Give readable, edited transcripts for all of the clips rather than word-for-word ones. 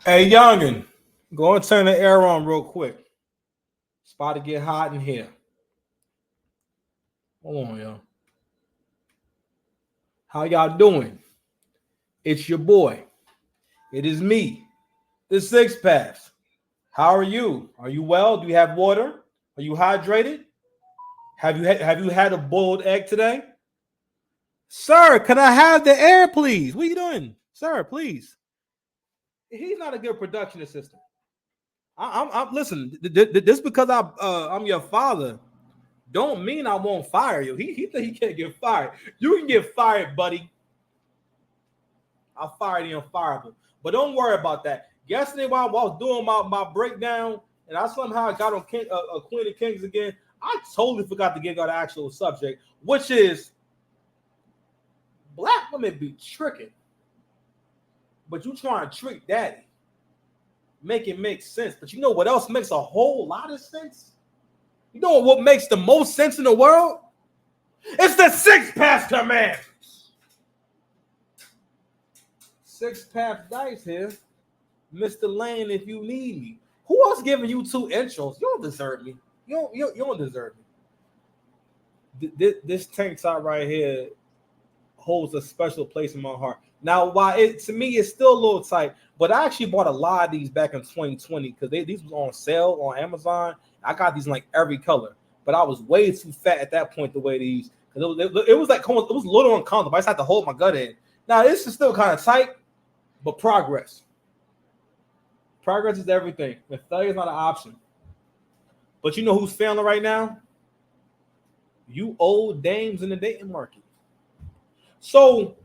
Hey, youngin, go and turn the air on real quick. It's about to get hot in here. Hold on, yo. How y'all doing? It's your boy. It is me, the Six Paths. How are you? Are you well? Do you have water? Are you hydrated? Have you had a boiled egg today? Sir, can I have the air, please? What are you doing? Sir, please. He's not a good production assistant. I'm listen. This because I'm your father don't mean I won't fire you. He think he can't get fired. You can get fired, buddy. I'll fire the unfireable. But don't worry about that. Yesterday while I was doing my breakdown and I somehow got on Queen of Kings again, I totally forgot to get on the actual subject, which is black women be tricking, but you trying to trick daddy. Make it make sense. But you know what else makes a whole lot of sense? You know what makes the most sense in the world? It's the Six Path Command. Six Path Dice here. Mr. Lane, if you need me. Who else giving you two intros? You don't deserve me. You don't deserve me. This tank top right here holds a special place in my heart. Now, while it to me it's still a little tight, but I actually bought a lot of these back in 2020 because these was on sale on Amazon. I got these in like every color, but I was way too fat at that point to wear these because it was like it was a little uncomfortable. I just had to hold my gut in. Now this is still kind of tight, but progress is everything. The failure is not an option. But you know who's failing right now? You old dames in the dating market. So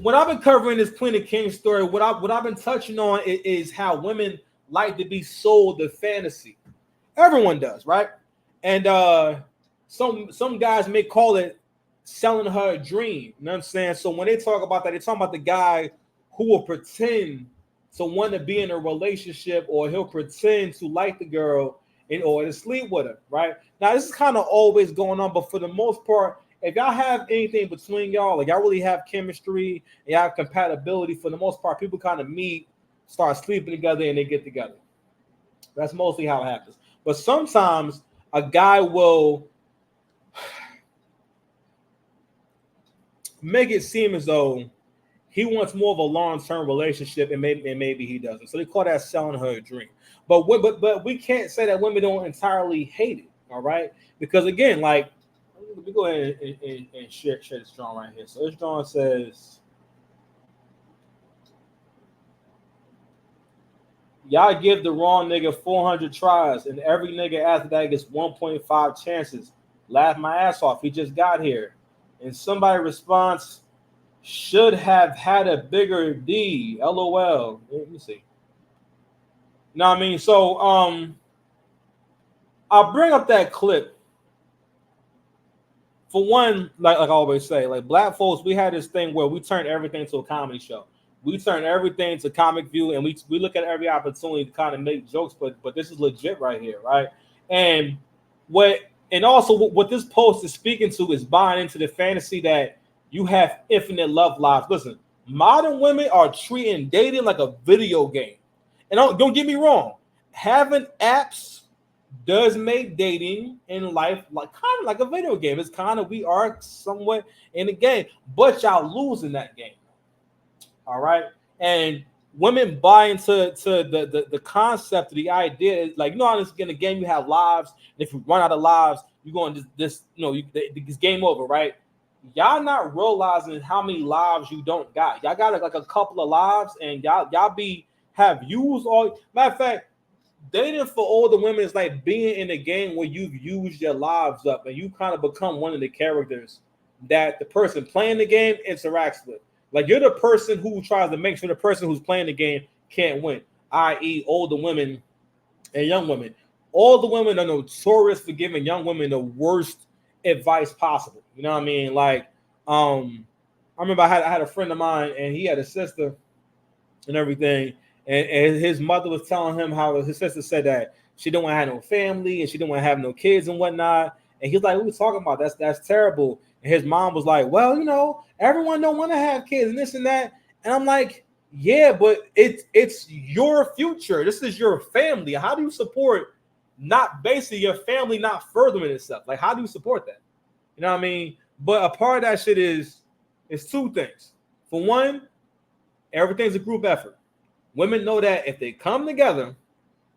when I've been covering this Queen of Kings story, what I've been touching on is how women like to be sold the fantasy. Everyone does, right? And some guys may call it selling her a dream. You know what I'm saying? So when they talk about that, they're talking about the guy who will pretend to want to be in a relationship, or he'll pretend to like the girl in order to sleep with her, right? Now, this is kind of always going on, but for the most part, if y'all have anything between y'all, like y'all really have chemistry and y'all have compatibility, for the most part, people kind of meet, start sleeping together, and they get together. That's mostly how it happens. But sometimes a guy will make it seem as though he wants more of a long-term relationship, and maybe he doesn't. So they call that selling her a dream. But we can't say that women don't entirely hate it, all right? Because again, like, let me go ahead and share this drawing right here. So this drawing says, y'all give the wrong nigga 400 tries, and every nigga after that gets 1.5 chances. Laugh my ass off. He just got here. And somebody responds, should have had a bigger D. LOL. Let me see. Know what I mean? So I'll bring up that clip. For one, like I always say, like black folks, we had this thing where we turn everything to a comedy show. We turn everything to comic view, and we look at every opportunity to kind of make jokes, but this is legit right here, right? And also what this post is speaking to is buying into the fantasy that you have infinite love lives. Listen, modern women are treating dating like a video game. And don't get me wrong, having apps does make dating in life like kind of like a video game. It's kind of, we are somewhat in a game, but y'all losing that game. All right. And women buy into the concept of the idea, like, you know how this in a game you have lives, and if you run out of lives, you're going this it's game over, right? Y'all not realizing how many lives you don't got. Y'all got like a couple of lives, and y'all have used all. Matter of fact, dating for older women is like being in a game where you've used your lives up, and you kind of become one of the characters that the person playing the game interacts with. Like, you're the person who tries to make sure the person who's playing the game can't win, i.e. older women and young women. All the women are notorious for giving young women the worst advice possible. You know what I mean? Like, I remember I had a friend of mine, and he had a sister and everything, and his mother was telling him how his sister said that she didn't want to have no family and she didn't want to have no kids and whatnot. And he's like, "What are we talking about? That's terrible." And his mom was like, "Well, everyone don't want to have kids and this and that." And I'm like, Yeah, but it's your future. This is your family. How do you support not basically your family not furthering itself? Like, how do you support that? You know what I mean? But a part of that shit is two things. For one, everything's a group effort. Women know that if they come together,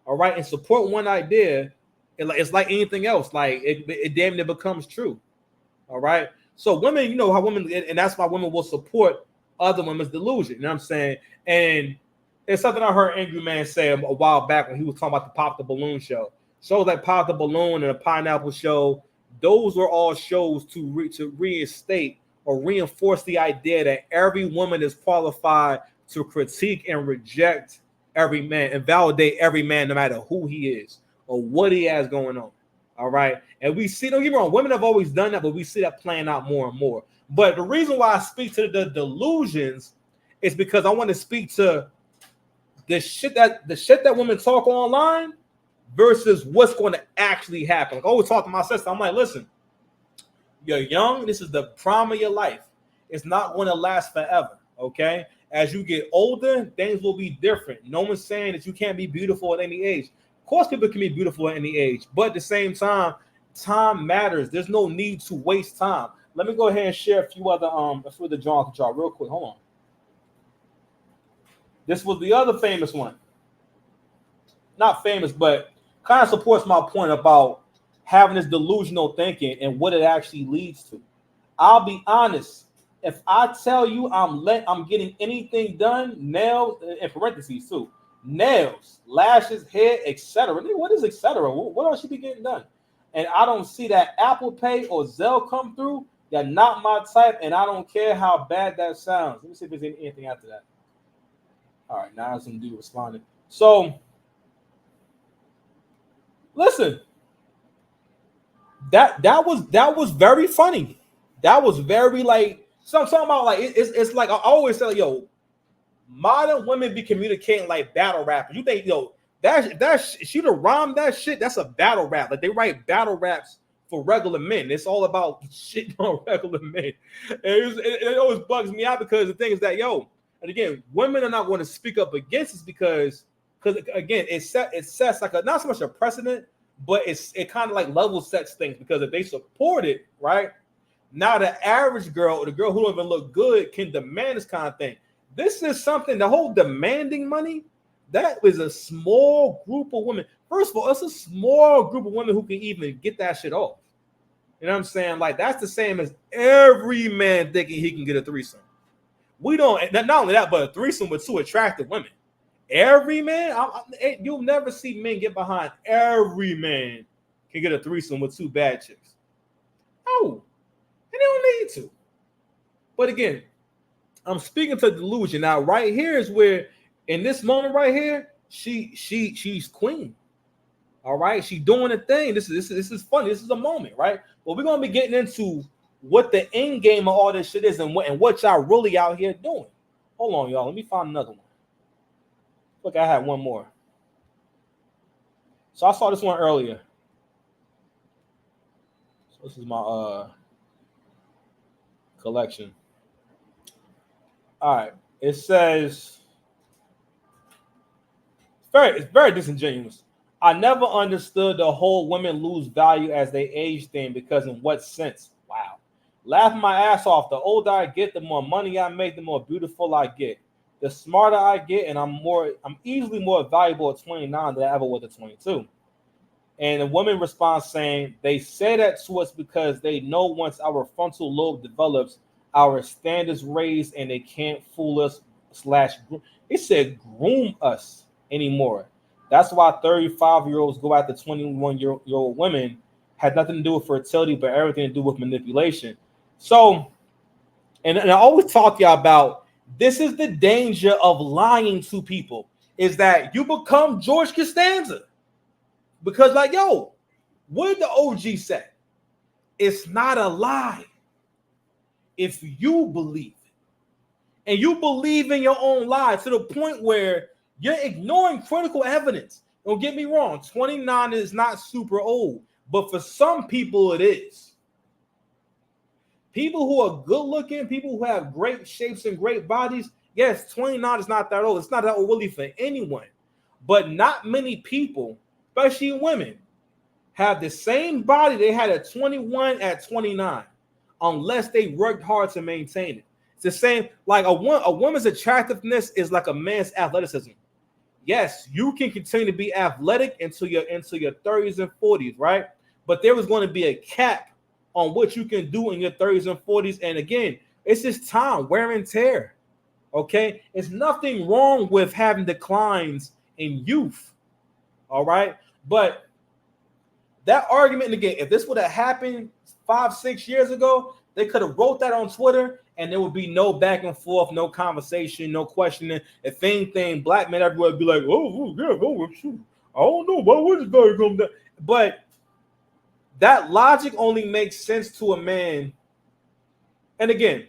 all right, and support one idea, it's like anything else. Like it damn near becomes true. All right. So women, you know how women, and that's why women will support other women's delusion. You know what I'm saying? And it's something I heard Angry Man say a while back when he was talking about the Pop the Balloon show. Shows like Pop the Balloon and the Pineapple Show, those were all shows to reinstate or reinforce the idea that every woman is qualified to critique and reject every man and validate every man, no matter who he is or what he has going on. All right. And we see, don't get me wrong, women have always done that, but we see that playing out more and more. But the reason why I speak to the delusions is because I want to speak to the shit that women talk online versus what's going to actually happen. Like I always talk to my sister. I'm like, listen, you're young. This is the prime of your life. It's not going to last forever. Okay. As you get older, things will be different. No one's saying that you can't be beautiful at any age. Of course, people can be beautiful at any age, but at the same time, time matters. There's no need to waste time. Let me go ahead and share a few other John with y'all real quick. Hold on. This was the other famous one. Not famous, but kind of supports my point about having this delusional thinking and what it actually leads to. I'll be honest. If I tell you I'm getting anything done, nails in parentheses too, nails, lashes, hair, etc. What is etc.? What else should be getting done? And I don't see that Apple Pay or Zelle come through. They're not my type, and I don't care how bad that sounds. Let me see if there's anything after that. All right, now some dude responded. So, listen, that was very funny. That was very like. So I'm talking about like it's like I always say, like, yo, modern women be communicating like battle rappers. You think, yo, that's she'd have rhymed that shit. That's a battle rap. Like they write battle raps for regular men. It's all about shit on regular men. It always bugs me out because the thing is that, yo, and again, women are not going to speak up against this because again, it sets like not so much a precedent, but it kind of like level sets things because if they support it, right? Now the average girl or the girl who don't even look good can demand this kind of thing. This is something, the whole demanding money, that is a small group of women. First of all, it's a small group of women who can even get that shit off. You know what I'm saying? Like that's the same as every man thinking he can get a threesome. We don't, not only that, but a threesome with two attractive women. Every man, you'll never see men get behind every man can get a threesome with two bad chicks. Oh. And they don't need to. But again, I'm speaking to delusion. Now, right here is where, in this moment right here, she's queen. All right, she's doing a thing. This is funny. This is a moment, right? But we're gonna be getting into what the end game of all this shit is and what y'all really out here doing. Hold on, y'all. Let me find another one. Look, I had one more. So I saw this one earlier. So this is my collection. All right. It says it's very disingenuous. I never understood the whole women lose value as they age thing because in what sense? Wow. Laughing my ass off. The older I get, the more money I make, the more beautiful I get. The smarter I get, and I'm easily more valuable at 29 than I ever was at 22. And the woman responds saying, they say that to us because they know once our frontal lobe develops, our standards raised and they can't fool us / it said groom us anymore. That's why 35-year-olds go after 21-year-old women. Had nothing to do with fertility, but everything to do with manipulation. So, and I always talk to y'all about this is the danger of lying to people, is that you become George Costanza. Because, like, yo, what did the OG say? It's not a lie if you believe it. And you believe in your own lie to the point where you're ignoring critical evidence. Don't get me wrong, 29 is not super old, but for some people it is. People who are good looking, people who have great shapes and great bodies, Yes, 29 is not that old. It's not that old really for anyone. But not many people, especially women, have the same body they had at 21 at 29, unless they worked hard to maintain it. It's the same, like a woman's attractiveness is like a man's athleticism. Yes, you can continue to be athletic into your 30s and 40s, right? But there was going to be a cap on what you can do in your 30s and 40s. And again, it's just time, wear and tear. Okay, it's nothing wrong with having declines in youth. All right, but that argument, and again, if this would have happened 5-6 years ago, they could have wrote that on Twitter and there would be no back and forth, no conversation, no questioning. If anything, black men everywhere would be like, oh yeah, oh shoot, I don't know, why would this guy come down? But that logic only makes sense to a man. And again,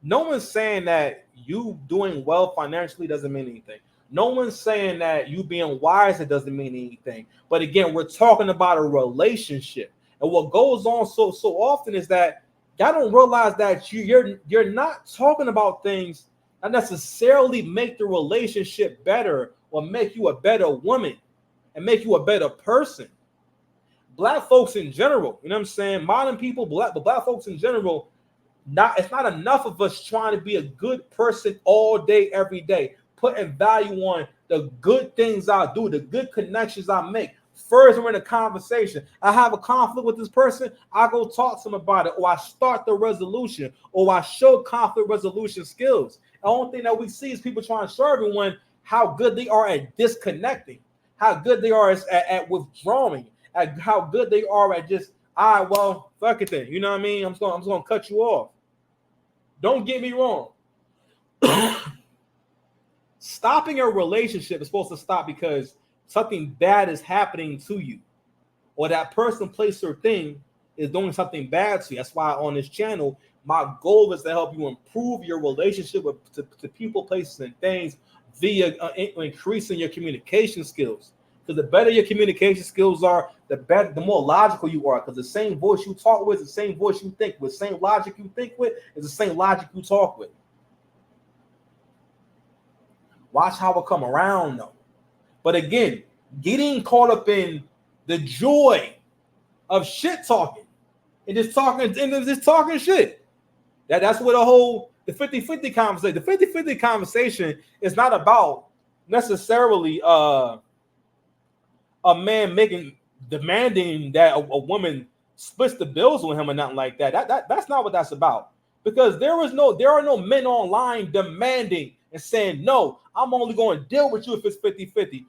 no one's saying that you doing well financially doesn't mean anything. No one's saying that you being wise, it doesn't mean anything. But again, we're talking about a relationship. And what goes on so often is that y'all don't realize that you're not talking about things that necessarily make the relationship better or make you a better woman and make you a better person. Black folks in general, you know what I'm saying? Modern people, black folks in general, it's not enough of us trying to be a good person all day, every day, putting value on the good things I do, the good connections I make. First, we're in a conversation. I have a conflict with this person. I go talk to them about it, or I start the resolution, or I show conflict resolution skills. The only thing that we see is people trying to show everyone how good they are at disconnecting, how good they are at withdrawing, at how good they are at just, all right, well, fuck it then. You know what I mean? I'm just gonna cut you off. Don't get me wrong. Stopping a relationship is supposed to stop because something bad is happening to you, or that person, place, or thing is doing something bad to you. That's why on this channel, my goal is to help you improve your relationship to people, places, and things via increasing your communication skills. Because the better your communication skills are, the more logical you are. Because the same voice you talk with is the same voice you think with. Same logic you think with is the same logic you talk with. Watch how it come around, though. But again, getting caught up in the joy of shit talking and just talking shit. That's what the 50-50 conversation. The 50-50 conversation is not about necessarily a man demanding that a woman splits the bills with him or nothing like that. That's not what that's about. Because there are no men online demanding and saying, no, I'm only going to deal with you if it's 50-50.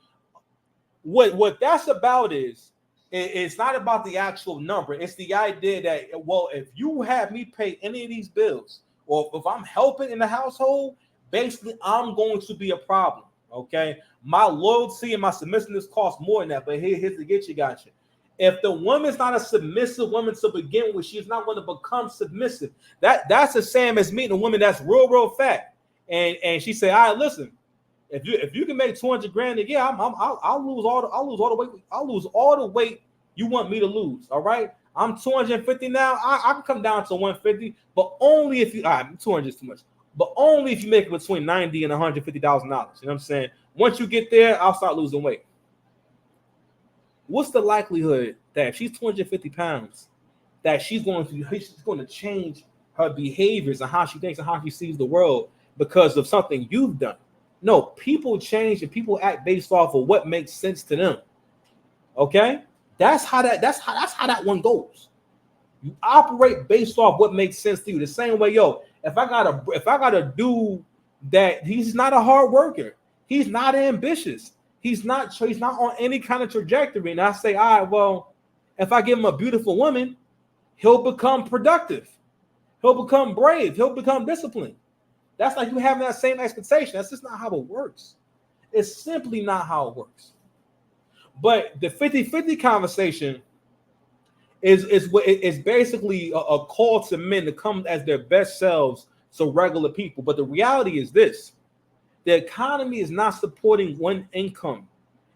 What that's about is, it's not about the actual number. It's the idea that, well, if you have me pay any of these bills, or if I'm helping in the household, basically I'm going to be a problem. Okay, my loyalty and my submissiveness cost more than that. But here's the get you got you. If the woman's not a submissive woman to begin with, she's not going to become submissive. That's the same as meeting a woman that's real fat, and she say, all right, listen, if you can make 200 grand a year, I'll lose all the weight you want me to lose. All right, I'm 250 now. I can come down to 150, but only if you. All right, 200 is too much, but only if you make it between $90,000 and $150,000. You know what I'm saying? Once you get there, I'll start losing weight. What's the likelihood that if she's 250 pounds, that she's going to change her behaviors and how she thinks and how she sees the world because of something you've done? No, people change and people act based off of what makes sense to them. Okay, that's how that one goes. You operate based off what makes sense to you. The same way, if I got a dude that he's not a hard worker, he's not ambitious, he's not on any kind of trajectory, and I say, all right, well, if I give him a beautiful woman, he'll become productive, he'll become brave, he'll become disciplined. That's like you having that same expectation. That's just not how it works. It's simply not how it works. But the 50-50 conversation is basically a call to men to come as their best selves to regular people. But the reality is this: the economy is not supporting one income.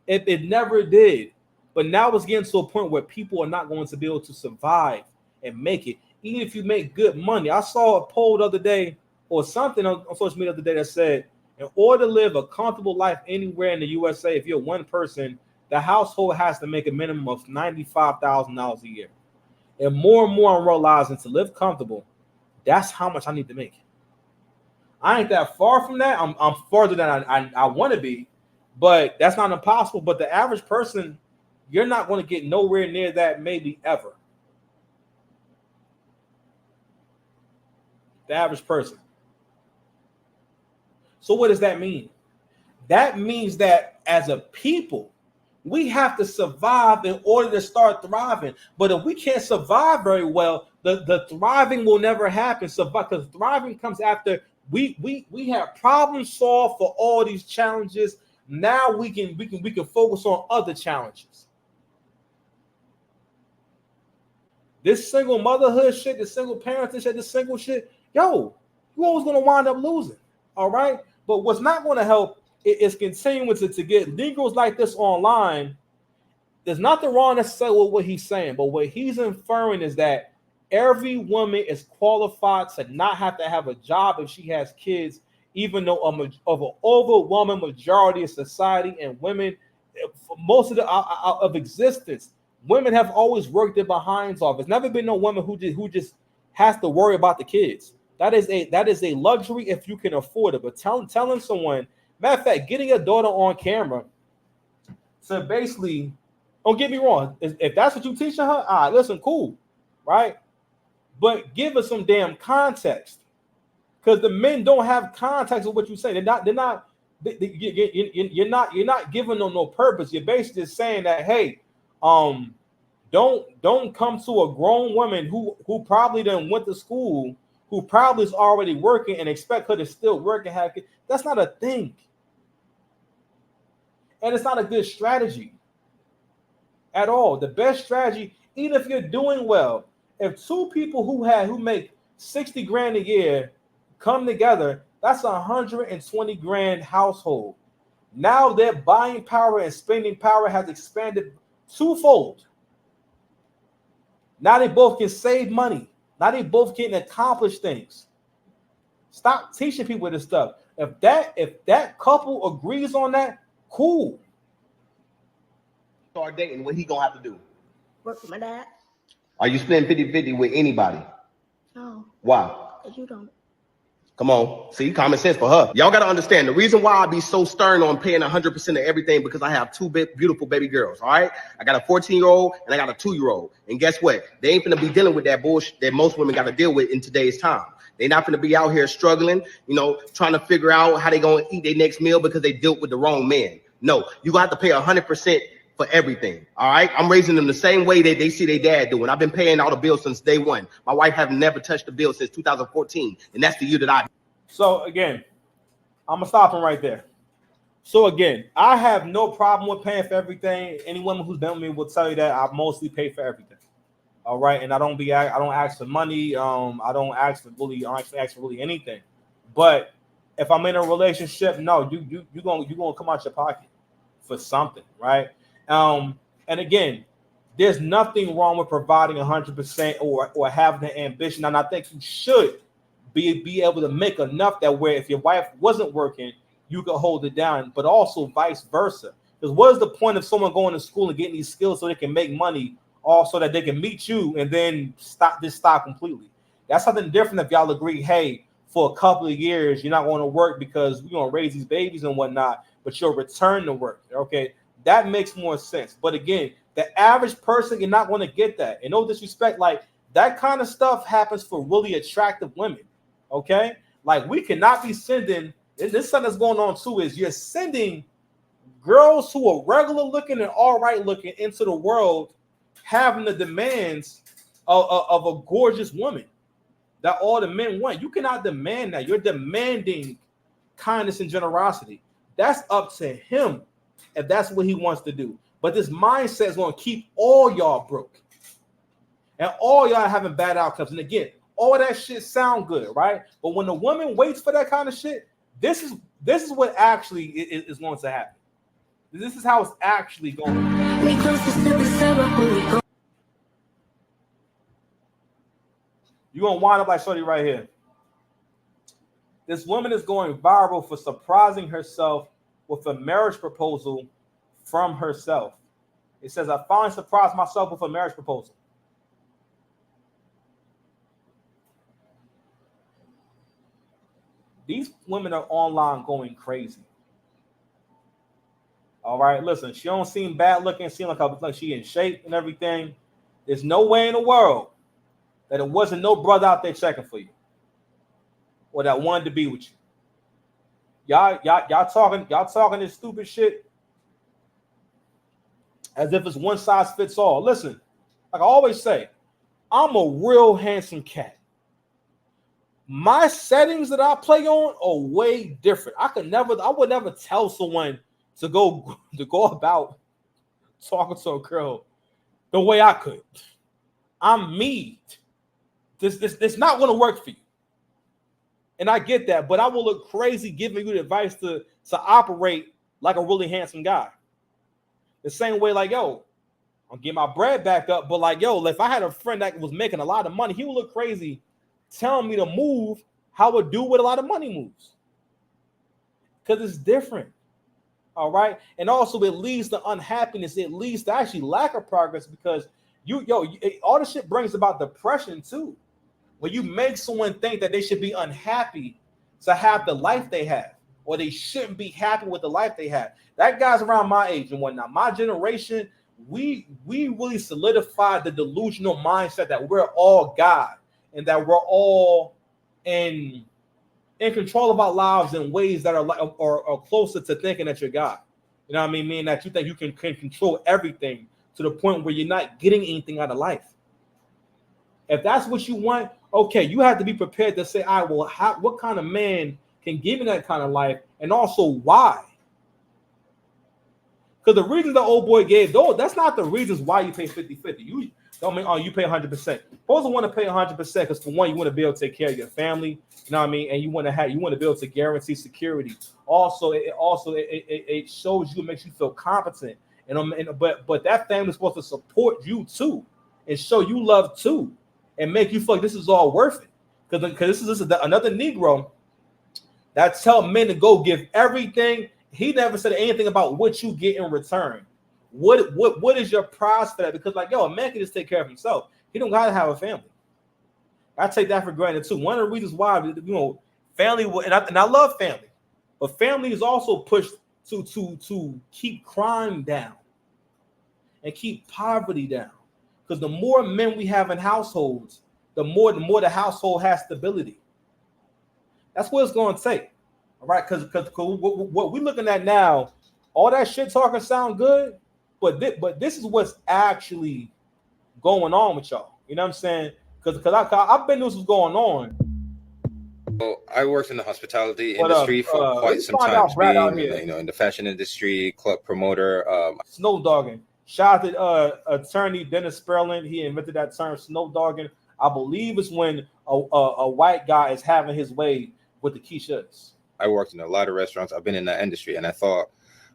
It never did. But now it's getting to a point where people are not going to be able to survive and make it, even if you make good money. I saw a poll the other day, or something on social media the other day, that said, In order to live a comfortable life anywhere in the USA, if you're one person, the household has to make a minimum of $95,000 a year. And more I'm realizing to live comfortable, that's how much I need to make. I ain't that far from that. I'm further than I want to be, but that's not impossible. But the average person, you're not going to get nowhere near that, maybe ever. The average person. So what does that mean? That means that as a people, we have to survive in order to start thriving. But if we can't survive very well, the thriving will never happen. So because thriving comes after we have problem solved for all these challenges. Now we can focus on other challenges. This single motherhood shit, this single parenting shit, this single shit, yo, you're always gonna wind up losing. All right. But what's not going to help is continuing to get legals like this online. There's nothing wrong necessarily with what he's saying, but what he's inferring is that every woman is qualified to not have to have a job if she has kids, even though of an overwhelming majority of society and women, most of of existence, women have always worked their behinds off. There's never been no woman who just has to worry about the kids. That is a luxury if you can afford it. But telling someone, matter of fact, getting your daughter on camera, so basically, don't get me wrong, if that's what you teaching her, all right, listen, cool, right? But give her some damn context, because the men don't have context of what you say. You're not giving them no purpose. You're basically just saying that, hey, don't come to a grown woman who probably done went to school, who probably is already working, and expect her to still work and have kids. That's not a thing. And it's not a good strategy at all. The best strategy, even if you're doing well, if two people who make 60 grand a year come together, that's 120 grand household. Now their buying power and spending power has expanded twofold. Now they both can save money. Now they both can accomplish things. Stop teaching people this stuff. If that couple agrees on that, cool. Start dating, what he gonna have to do? Work with my dad. Are you splitting 50-50 with anybody? No. Why? Because you don't. Come on. See, common sense for her. Y'all got to understand the reason why I be so stern on paying 100% of everything, because I have two beautiful baby girls. All right. I got a 14-year-old and I got a 2-year-old. And guess what? They ain't going to be dealing with that bullshit that most women got to deal with in today's time. They're not going to be out here struggling, trying to figure out how they going to eat their next meal because they dealt with the wrong man. No, you going to have to pay 100% for everything. All right. I'm raising them the same way that they see their dad doing. I've been paying all the bills since day one. My wife have never touched the bill since 2014. And that's the year that I. So again, I'm gonna stop him right there. So again, I have no problem with paying for everything. Any woman who's been with me will tell you that I mostly pay for everything. All right. And I don't ask for money. I don't ask for really anything. But if I'm in a relationship, no, you're gonna come out your pocket for something, right? And again, there's nothing wrong with providing 100% or having the ambition. And I think you should be able to make enough that where if your wife wasn't working, you could hold it down, but also vice versa. Because what is the point of someone going to school and getting these skills so they can make money, also that they can meet you and then stop completely? That's something different if y'all agree, hey, for a couple of years, you're not going to work because we're going to raise these babies and whatnot, but you'll return to work. Okay. That makes more sense. But again, the average person, you're not going to get that. And no disrespect, like that kind of stuff happens for really attractive women. Okay. Like we cannot be sending, this something that's going on too, is you're sending girls who are regular looking and all right looking into the world, having the demands of a gorgeous woman that all the men want. You cannot demand that. You're demanding kindness and generosity. That's up to him if that's what he wants to do. But this mindset is going to keep all y'all broke and all y'all having bad outcomes. And again, all that shit sound good, right? But when the woman waits for that kind of shit, this is what actually is going to happen. This is how it's actually going. You're gonna wind up like Shorty right here. This woman is going viral for surprising herself with a marriage proposal from herself. It says, I finally surprised myself with a marriage proposal. These women are online going crazy. All right, listen, she don't seem bad looking, seem like she in shape and everything. There's no way in the world that it wasn't no brother out there checking for you or that wanted to be with you. Y'all talking this stupid shit as if it's one size fits all. Listen, like I always say, I'm a real handsome cat. My settings that I play on are way different. I would never tell someone to go about talking to a girl the way I could. I'm me. This not going to work for you. And I get that, but I will look crazy giving you the advice to operate like a really handsome guy. The same way, like, yo, I'll get my bread back up, but like, yo, if I had a friend that was making a lot of money, he would look crazy telling me to move how a dude with a lot of money moves. Because it's different. All right. And also it leads to unhappiness. It leads to actually lack of progress because all this shit brings about depression too. When you make someone think that they should be unhappy to have the life they have, or they shouldn't be happy with the life they have. That guy's around my age and whatnot. My generation, we really solidified the delusional mindset that we're all God and that we're all in control of our lives in ways that are like or closer to thinking that you're God. You know what I mean? Meaning that you think you can control everything to the point where you're not getting anything out of life. If that's what you want, okay, you have to be prepared to say, all right, well, what kind of man can give me that kind of life? And also why? Because the reasons the old boy gave, though, that's not the reasons why you pay 50-50. You don't mean, oh, you pay 100%. Supposed to want to pay 100% because for one, you want to be able to take care of your family, you know what I mean? And you want to be able to guarantee security. Also, it shows you, it makes you feel competent. But that family is supposed to support you too and show you love too. And make you feel like this is all worth it. Because this is another Negro that tell men to go give everything. He never said anything about what you get in return. What is your prize for that? Because like, yo, a man can just take care of himself. He don't gotta have a family. I take that for granted too. One of the reasons why, family and I love family, but family is also pushed to keep crime down and keep poverty down. Because the more men we have in households, the more the household has stability. That's what it's going to take. All right, because what we're looking at now, all that shit talking sound good, but this is what's actually going on with y'all. You know what I'm saying? Because I've been knew this was going on. Well, I worked in the hospitality industry for quite some time, being in the fashion industry, club promoter. Snow dogging. Shout out to attorney Dennis Sperling. He invented that term, snow dogging. I believe it's when a white guy is having his way with the Keishas. I worked in a lot of restaurants. I've been in that industry, and I thought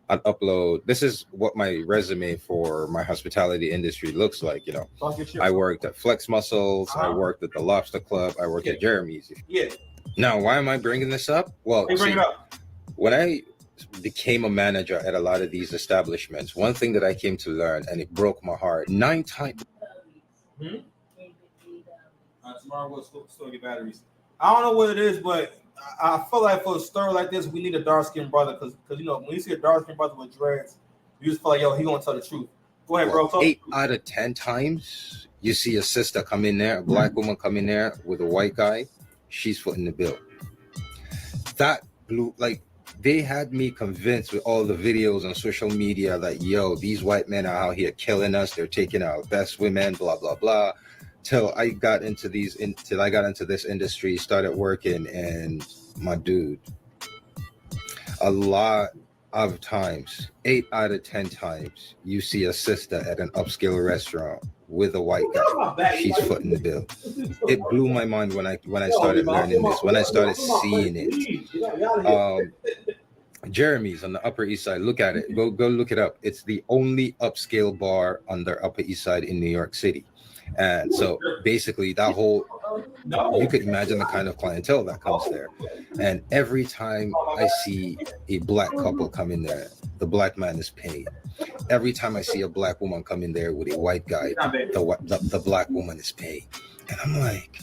I'd upload. This is what my resume for my hospitality industry looks like. I worked at Flex Muscles. I worked at the Lobster Club. I worked at Jeremy's. Yeah. Now, why am I bringing this up? Well, when I became a manager at a lot of these establishments, one thing that I came to learn, and it broke my heart, 9 times. Tomorrow we'll store your batteries. I don't know what it is, but I feel like for a story like this, we need a dark-skinned brother because when you see a dark-skinned brother with dreads, you just feel like, yo, he gonna tell the truth. Go ahead, bro. 8 out of 10 times, you see a sister come in there, a black woman come in there with a white guy, she's footing the bill. That blew, like, they had me convinced with all the videos on social media that, yo, these white men are out here killing us. They're taking our best women, blah, blah, blah. Till I got into this industry, started working, and my dude, a lot of times, 8 out of 10 times, you see a sister at an upscale restaurant with a white guy. She's footing the bill. It blew my mind when I started learning this, when I started seeing it. Jeremy's on the Upper East Side. Look at it. Go look it up. It's the only upscale bar on the Upper East Side in New York City. And so basically that whole No. You could imagine the kind of clientele that comes there. And every time I see a black couple come in there, the black man is paid. Every time I see a black woman come in there with a white guy, the black woman is paid. And I'm like,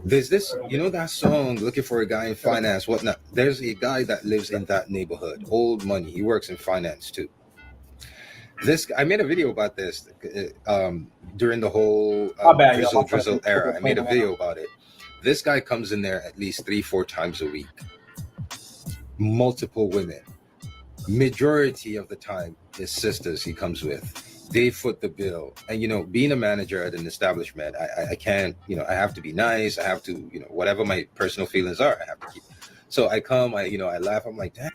there's this, you know, that song, Looking for a Guy in Finance, whatnot. There's a guy that lives in that neighborhood, old money. He works in finance too. I made a video about this during the whole drizzle era. I made a video about it. This guy comes in there at least 3-4 times a week. Multiple women. Majority of the time, his sisters he comes with. They foot the bill. And, you know, being a manager at an establishment, I can't, you know, I have to be nice. I have to, you know, whatever my personal feelings are, I have to keep. So I come, I laugh. I'm like, damn.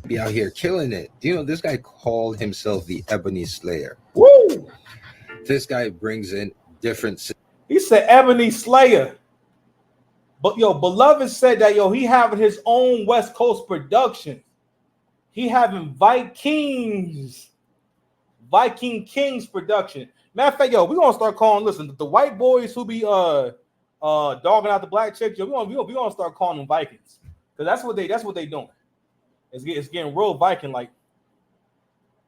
Be out here killing it. You know, this guy called himself the Ebony Slayer. Woo! This guy brings in different. He said Ebony Slayer. But yo, Beloved said that he having his own West Coast production. He having Viking Kings production. Matter of fact, we gonna start calling. Listen, the white boys who be dogging out the black chicks. We gonna start calling them Vikings because that's what they doing. It's getting real Viking like.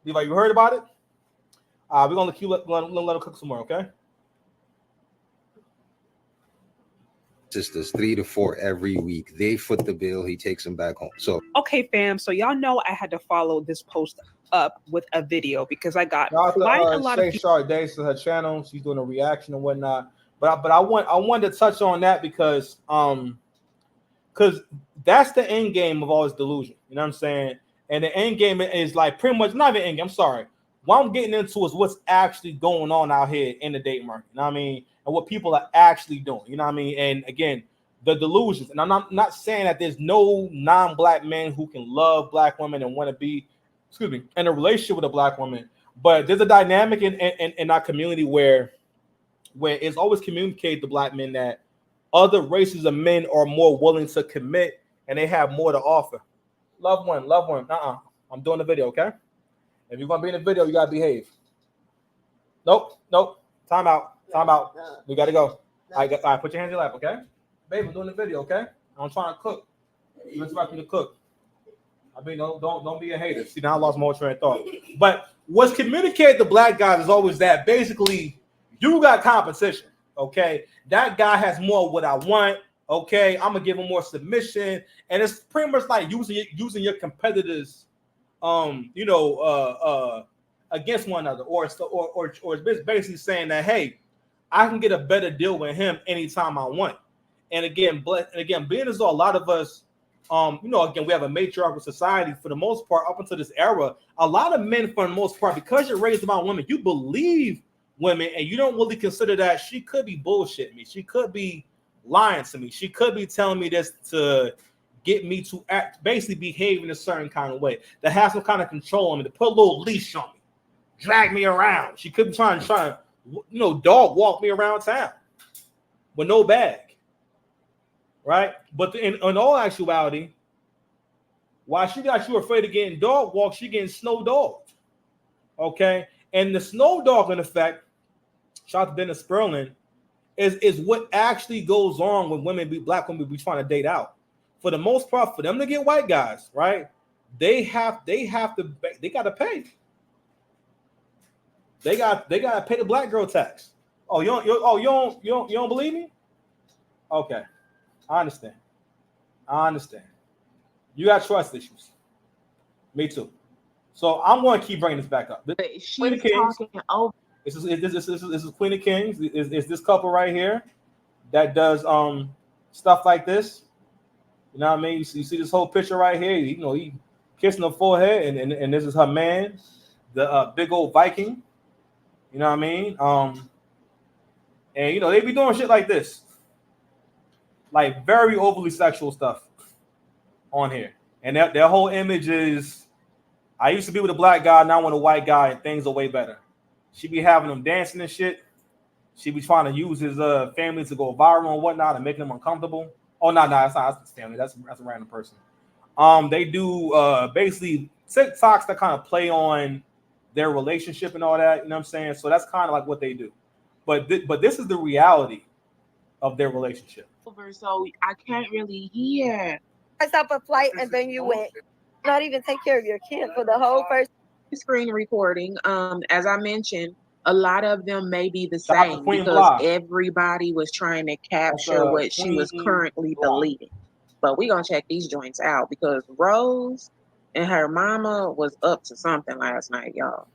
Levi, you heard about it? We're gonna let him cook some more, okay? Sisters 3 to 4 every week. They foot the bill. He takes them back home. So okay, fam. So y'all know I had to follow this post up with a video because I got quite a lot of people. Days to her channel. She's doing a reaction and whatnot. But I wanted to touch on that because that's the end game of all this delusion. You know what I'm saying? And the end game is like pretty much not even end game. I'm sorry. What I'm getting into is what's actually going on out here in the dating market. You know what I mean? And what people are actually doing. You know what I mean? And again, the delusions. And I'm not saying that there's no non-black men who can love black women and want to be, in a relationship with a black woman. But there's a dynamic in our community where it's always communicated to black men that other races of men are more willing to commit and they have more to offer. Love one. I'm doing the video, okay? If you're gonna be in the video, you gotta behave. Nope. Time out. We gotta go. All right, put your hands in your lap, okay? Babe, I'm doing the video, okay? I'm trying to cook. You expect me to cook. I mean, don't be a hater. See, now I lost my train of thought. But what's communicated to black guys is always that basically you got competition, okay? That guy has more of what I want, okay? I'm gonna give him more submission, and it's pretty much like using your competitors, against one another, or it's basically saying that, hey, I can get a better deal with him anytime I want. And again, being as though a lot of us, again, we have a matriarchal society for the most part up until this era. A lot of men, for the most part, because you're raised around women, you believe women, and you don't really consider that she could be bullshitting me. She could be lying to me. She could be telling me this to get me to act, basically behave in a certain kind of way, to have some kind of control on me, to put a little leash on me, drag me around. She could be trying to dog walk me around town with no bag. Right? But in all actuality, while she got you afraid of getting dog walked, she getting snow dogged. Okay? And the snow dogging effect, shout out to Dennis Sperling, is what actually goes on when black women be trying to date out. For the most part, for them to get white guys, right? They gotta pay. They gotta pay the black girl tax. Oh, you don't believe me? Okay. I understand. You got trust issues. Me too. So I'm going to keep bringing this back up. She's talking over. This is Queen of Kings. Is this couple right here that does stuff like this? You know what I mean? You see this whole picture right here. He kissing her forehead, and this is her man, the big old Viking. You know what I mean? And they be doing shit like this. Like very overly sexual stuff on here. And their whole image is, I used to be with a black guy, now I'm with a white guy, and things are way better. She be having them dancing and shit. She be trying to use his family to go viral and whatnot and making them uncomfortable. Oh, no, that's not his family. That's a random person. They do basically TikToks that kind of play on their relationship and all that. You know what I'm saying? So that's kind of like what they do. But this is the reality of their relationship. So I can't really hear. Myself a flight and then you went. Not even take care of your kid for the whole first screen recording. As I mentioned, a lot of them may be the Shout out to same Queen because Blah. everybody was trying to capture what she was Queen currently Blah. deleting. But we're gonna check these joints out because Rose and her mama was up to something last night, y'all.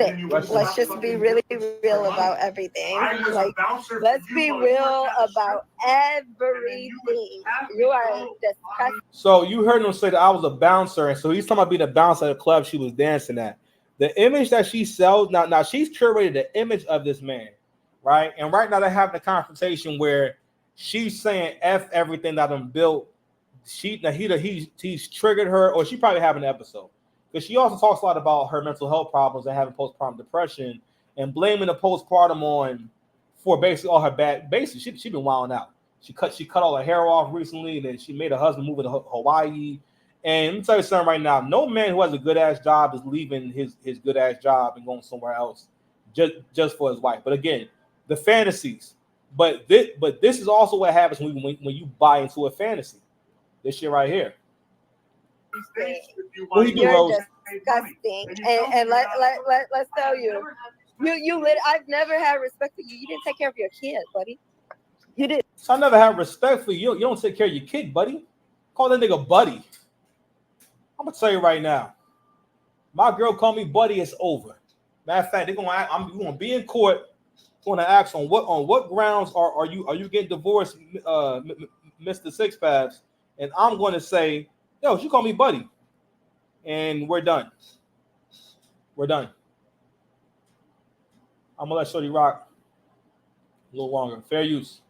Let's just be really real about everything. Like, let's be real about everything. You are disgusting. So you heard him say that I was a bouncer, and so he's talking about being a bouncer at a club she was dancing at. The image that she sells now she's curated the image of this man, right? And right now they're having a confrontation where she's saying F everything that I'm built. He's triggered her, or she probably having an episode. Because she also talks a lot about her mental health problems and having postpartum depression and blaming the postpartum for basically all her bad. Basically, she been wilding out. She cut all her hair off recently, and then she made her husband move to Hawaii. And let me tell you something right now: no man who has a good ass job is leaving his good ass job and going somewhere else just for his wife. But again, the fantasies. But this is also what happens when you buy into a fantasy. This shit right here. What do you do, Rose? Disgusting. And let's tell you, I've never had respect for you. You didn't take care of your kid, buddy. You did. So I never had respect for you. You don't take care of your kid, buddy. Call that nigga buddy. I'm gonna tell you right now. My girl called me buddy. It's over. Matter of fact, I'm gonna be in court. Going to ask on what grounds are you getting divorced, Mr. Six Paths? And I'm going to say, yo, she called me buddy. And we're done. We're done. I'm going to let Shorty rock a little longer. Fair use.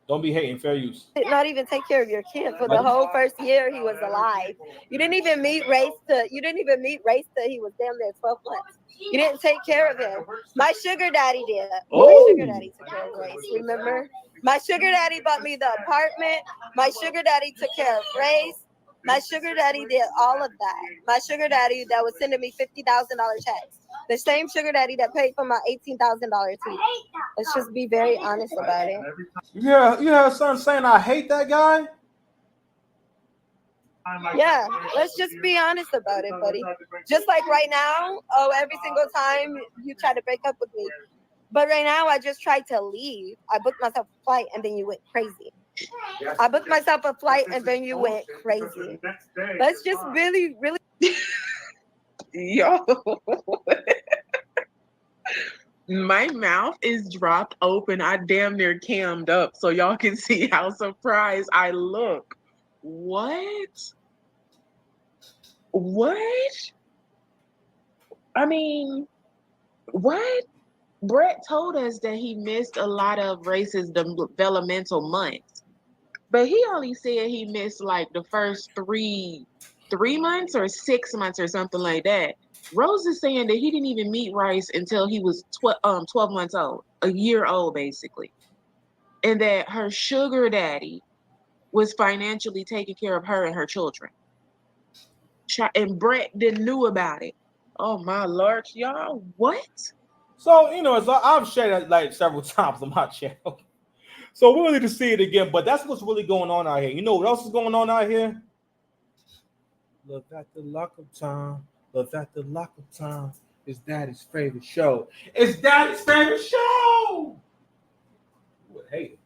Don't be hating. Fair use. Did not even take care of your kid for the whole first year he was alive. You didn't even meet race till he was damn near 12 months. You didn't take care of him. My sugar daddy did. My sugar daddy took care of Race. Remember? My sugar daddy bought me the apartment. My sugar daddy took care of Race. My sugar daddy did all of that. My sugar daddy that was sending me $50,000 checks. The same sugar daddy that paid for my $18,000 tweet. Let's just be very honest about it. You hear son saying I hate that guy? Yeah, let's just be honest about it, buddy. Just like right now, every single time you try to break up with me. But right now, I just tried to leave. I booked myself a flight, and then you went crazy. I booked myself a flight, and then you went crazy. Let's just really, really... Yo. My mouth is dropped open. I damn near cammed up so y'all can see how surprised I look. What? I mean, what? Brett told us that he missed a lot of Race's developmental months, but he only said he missed like the first three months or 6 months or something like that. Rose is saying that he didn't even meet Rice until he was 12 months old, a year old basically, and that her sugar daddy was financially taking care of her and her children. And Brett didn't knew about it. Oh my Lord, y'all, what? So, I've shared that like several times on my channel. So we'll need to see it again, but that's what's really going on out here. You know what else is going on out here? Love at the lockup time. Love at the lockup time. It's Daddy's favorite show. It's Daddy's favorite show. Hey,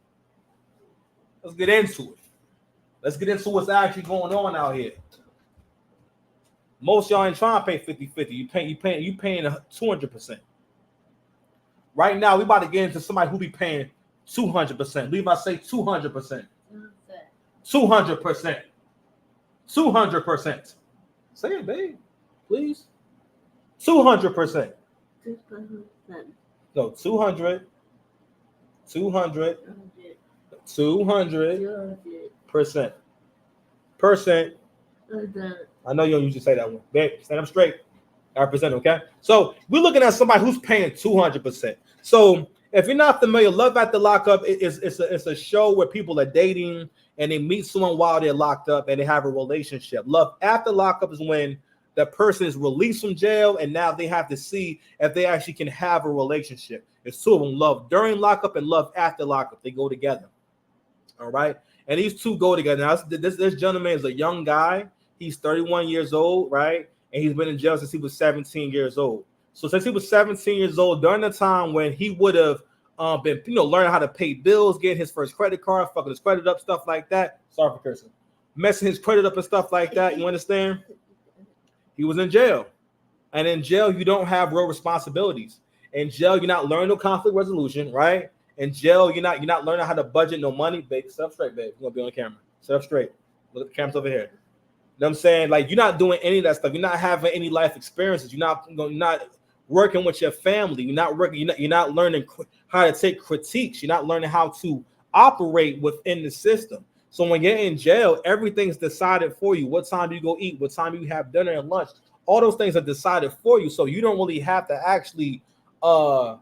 let's get into it. Let's get into what's actually going on out here. Most y'all ain't trying to pay 50-50. You paying 200%. Right now, we about to get into somebody who be paying 200%. Leave I say 200%. 200%. 200%. Say it, babe. Please. 200%. No, 200. 200. 200%. Percent. I know you don't usually say that one. Babe, stand up straight. I represent, okay? So we're looking at somebody who's paying 200%. So if you're not familiar, Love at the Lockup it's a show where people are dating and they meet someone while they're locked up and they have a relationship. Love After Lockup is when the person is released from jail and now they have to see if they actually can have a relationship. It's two of them, Love During Lockup and Love After Lockup. They go together. All right. And these two go together. Now, this gentleman is a young guy. He's 31 years old, right? And he's been in jail since he was 17 years old. So since he was 17 years old, during the time when he would have been, learning how to pay bills, getting his first credit card, fucking his credit up, stuff like that. Sorry for cursing. Messing his credit up and stuff like that. You understand? He was in jail. And in jail, you don't have real responsibilities. In jail, you're not learning no conflict resolution, right? In jail, you're not learning how to budget no money, babe. Sit up straight, babe. You're gonna be on camera. Sit up straight. Look at the cameras over here. You know what I'm saying? Like, you're not doing any of that stuff. You're not having any life experiences. You're not working with your family. You're not learning how to take critiques. You're not learning how to operate within the system. So when you're in jail, everything's decided for you. What time do you go eat? What time do you have dinner and lunch? All those things are decided for you. So you don't really have to actually learn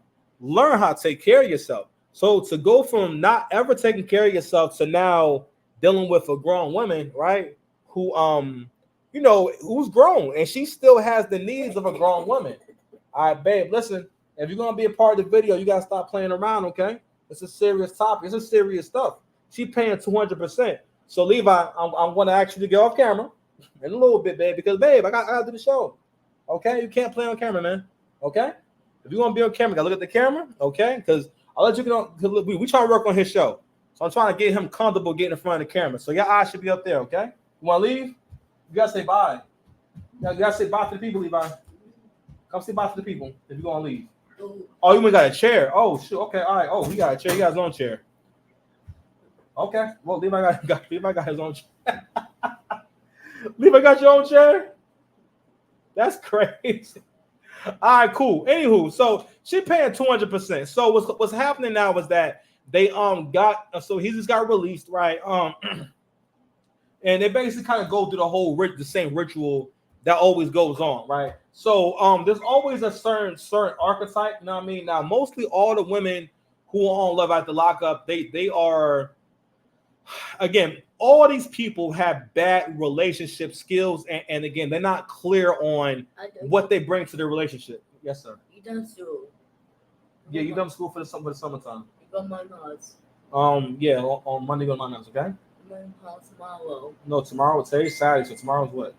how to take care of yourself. So to go from not ever taking care of yourself to now dealing with a grown woman, right? Who who's grown and she still has the needs of a grown woman. All right, babe, listen, if you're gonna be a part of the video, you gotta stop playing around, okay? It's a serious topic, it's a serious stuff. She paying 200%. So Levi, I'm gonna ask you to get off camera in a little bit, babe, because babe, I gotta do the show. Okay, you can't play on camera, man. Okay, if you want to be on camera, you gotta look at the camera, okay? Because I'll let you get on. We trying to work on his show, so I'm trying to get him comfortable getting in front of the camera. So your eyes should be up there, okay? You want to leave? You gotta say bye. You gotta say bye to the people, Levi. Come say bye to the people if you're gonna leave. Oh, you even got a chair. Oh, shoot. Okay, all right. Oh, he got a chair. He got his own chair. Okay. Well, Levi got his own chair. Levi got your own chair? That's crazy. All right, cool. Anywho, so she paying 200%. So what's happening now is that they he just got released, right? And they basically kind of go through the same ritual that always goes on, right? So there's always a certain archetype, you know what I mean? Now, mostly all the women who are on Love After Lockup, they are, again, all these people have bad relationship skills, and again, they're not clear on what they bring to their relationship. Yes, sir. You done school? Yeah, you done school for the summertime. You got my house. Yeah, on Monday go to my house, okay? My house tomorrow. No, tomorrow. Today's Saturday, so tomorrow's what?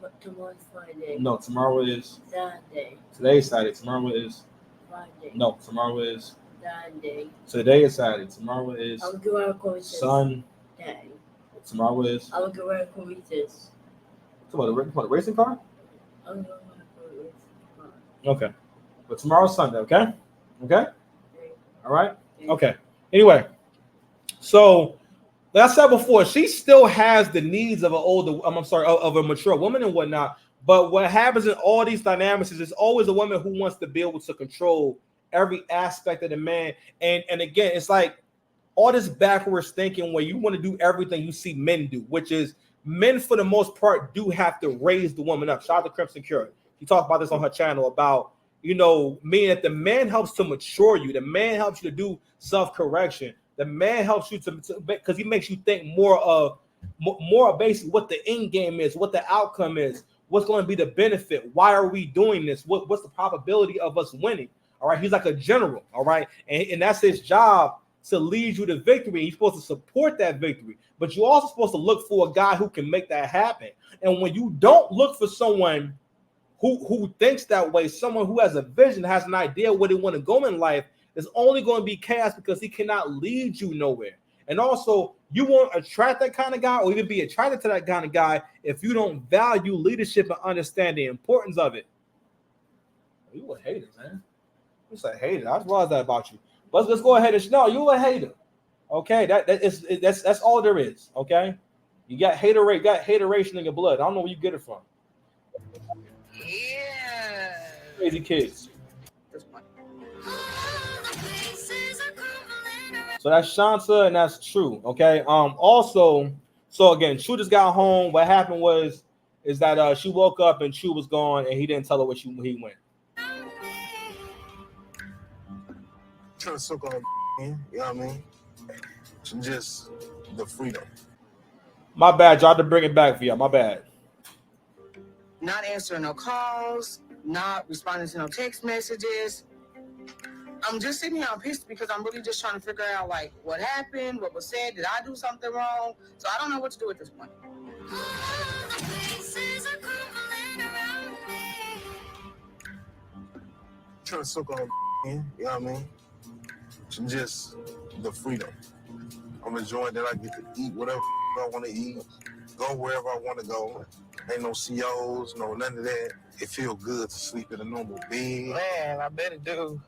But tomorrow's Friday. No, tomorrow is Saturday. Today's Saturday. Tomorrow is Friday. No, tomorrow is Saturday. Today is Saturday. Tomorrow is I'll give her a course. Sunday. Tomorrow is. I will give her a course. What, a racing car? I'll give her a racing car. Okay. But tomorrow's Sunday, okay? Okay? All right? Okay. Anyway, so like I said before, she still has the needs of of a mature woman and whatnot. But what happens in all these dynamics is there's always a woman who wants to be able to control every aspect of the man. And again, it's like all this backwards thinking where you want to do everything you see men do, which is men for the most part do have to raise the woman up. Shout out to Crimson Cure. She talked about this on her channel about, meaning that the man helps to mature you. The man helps you to do self-correction. The man helps you to because he makes you think more basically what the end game is, what the outcome is, what's going to be the benefit. Why are we doing this? What's the probability of us winning? All right. He's like a general. All right. And that's his job, to lead you to victory. You're supposed to support that victory, but you're also supposed to look for a guy who can make that happen. And when you don't look for someone who thinks that way, someone who has a vision, has an idea where they want to go in life, is only going to be chaos because he cannot lead you nowhere. And also, you won't attract that kind of guy or even be attracted to that kind of guy if you don't value leadership and understand the importance of it. You a hater, man. You're a hater. I realized that about you. But let's go ahead and you a hater. Okay, that's all there is. Okay, you got hateration in your blood. I don't know where you get it from. Yeah. Crazy kids. So that's Shonta, and that's True. Okay. Also, so again, True just got home. What happened is that she woke up and True was gone, and he didn't tell her where he went. Trying to soak on, you know what I mean? Just the freedom. My bad, y'all, to bring it back for y'all. My bad. Not answering no calls, not responding to no text messages. I'm just sitting here, I'm pissed because I'm really just trying to figure out like what happened, what was said, did I do something wrong? So I don't know what to do at this point. Trying to soak on, you know what I mean? Just the freedom. I'm enjoying that I get to eat whatever I want to eat, go wherever I want to go. Ain't no COs, no none of that. It feels good to sleep in a normal bed. Man, I bet it do.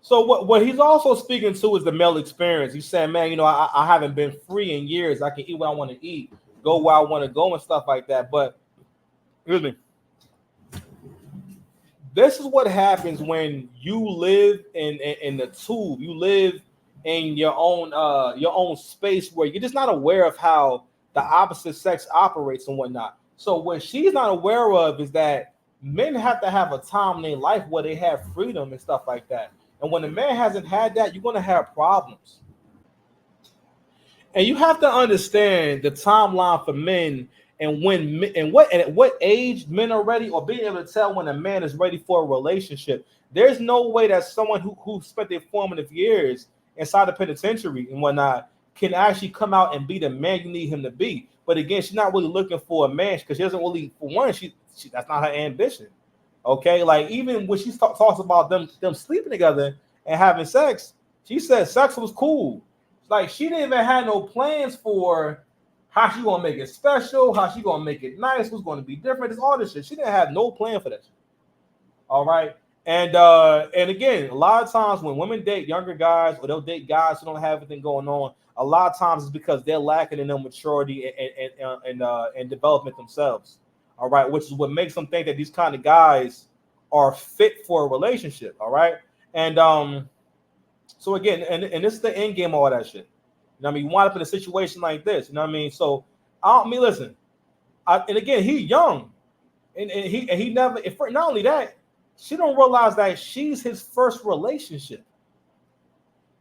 So what he's also speaking to is the male experience. He's saying, man, you know, I haven't been free in years. I can eat what I want to eat, go where I want to go and stuff like that. But excuse me. This is what happens when you live in the tube. You live in your own space where you're just not aware of how the opposite sex operates and whatnot. So what she's not aware of is that men have to have a time in their life where they have freedom and stuff like that. And when a man hasn't had that, you're going to have problems. And you have to understand the timeline for men and at what age men are ready, or being able to tell when a man is ready for a relationship. There's no way that someone who spent their formative years inside the penitentiary and whatnot can actually come out and be the man you need him to be. But again, she's not really looking for a man because she doesn't really, for one, she that's not her ambition. Okay, like even when she talks about them sleeping together and having sex, she said sex was cool. Like she didn't even have no plans for how she gonna make it special, how she gonna make it nice, what's gonna be different. It's all this shit. She didn't have no plan for that. All right, and again, a lot of times when women date younger guys or they'll date guys who don't have anything going on, a lot of times it's because they're lacking in their maturity and development themselves. All right, which is what makes them think that these kind of guys are fit for a relationship. All right, and so again, and this is the end game of all that shit. You know what I mean? You wind up in a situation like this. You know what I mean? So listen. And again, he's young, and he never. Not only that, she don't realize that she's his first relationship.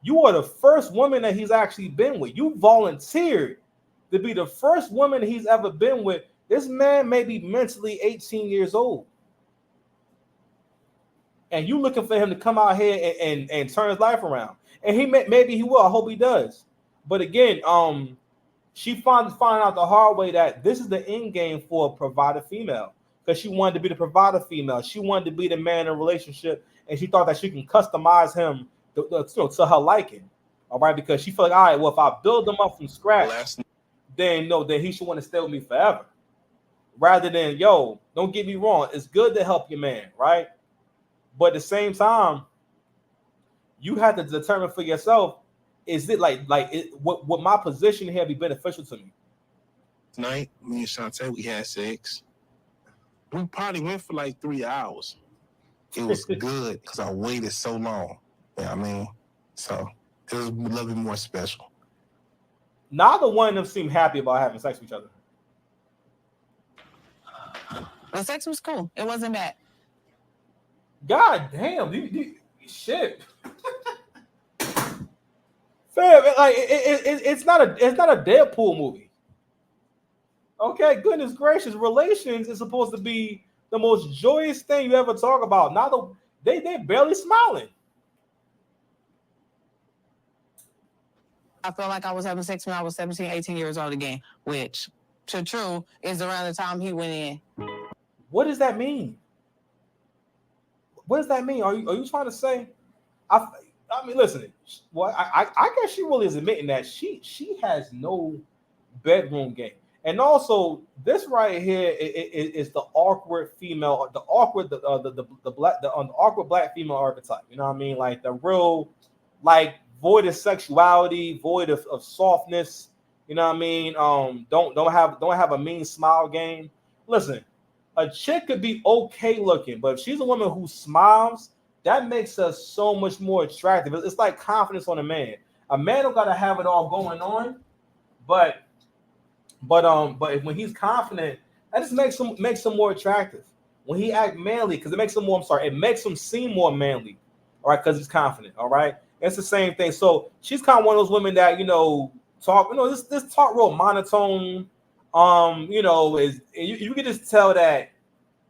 You are the first woman that he's actually been with. You volunteered to be the first woman he's ever been with. This man may be mentally 18 years old. And you looking for him to come out here and turn his life around. And maybe he will. I hope he does. But again, she found out the hard way that this is the end game for a provider female. Because she wanted to be the provider female. She wanted to be the man in a relationship. And she thought that she can customize him to her liking. All right. Because she felt like, all right, well, if I build him up from scratch, then he should want to stay with me forever. Rather than, yo, don't get me wrong. It's good to help your man, right? But at the same time, you have to determine for yourself, is it would my position here be beneficial to me? Tonight, me and Shonta, we had sex. We probably went for like 3 hours. It was good because I waited so long. You know what I mean? So it was a little bit more special. Neither one of them seemed happy about having sex with each other. The sex was cool. It wasn't bad. God damn, shit. Fair, like it's not a Deadpool movie. Okay, goodness gracious, relations is supposed to be the most joyous thing you ever talk about. Now they're barely smiling. I felt like I was having sex when I was 17, 18 years old again, which, to true, is around the time he went in. What does that mean? What does that mean? Are you trying to say? I mean, listen. Well, I guess she really is admitting that she has no bedroom game, and also this right here is the awkward female, the awkward awkward black female archetype. You know what I mean? Like the real, like void of sexuality, void of softness. You know what I mean? Don't have a mean smile game. Listen. A chick could be okay looking, but if she's a woman who smiles, that makes her so much more attractive. It's like confidence on a man. A man don't gotta have it all going on, but when he's confident, that just makes him more attractive. When he act manly, because it makes him more. I'm sorry, it makes him seem more manly. All right, because he's confident. All right, it's the same thing. So she's kind of one of those women that talk. This talk real monotone. Is you can just tell that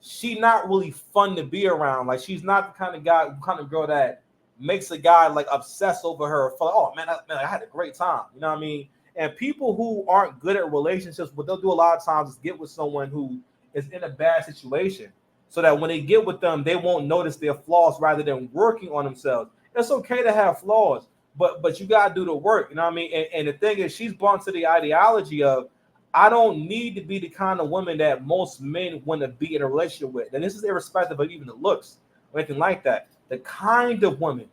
she not really fun to be around. Like she's not the kind of girl that makes a guy like obsess over her. For like, oh man, I had a great time. You know what I mean? And people who aren't good at relationships, what they'll do a lot of times is get with someone who is in a bad situation, so that when they get with them, they won't notice their flaws rather than working on themselves. It's okay to have flaws, but you gotta do the work. You know what I mean? And the thing is, she's born to the ideology of, I don't need to be the kind of woman that most men want to be in a relationship with. And this is irrespective of even the looks or anything like that. The kind of woman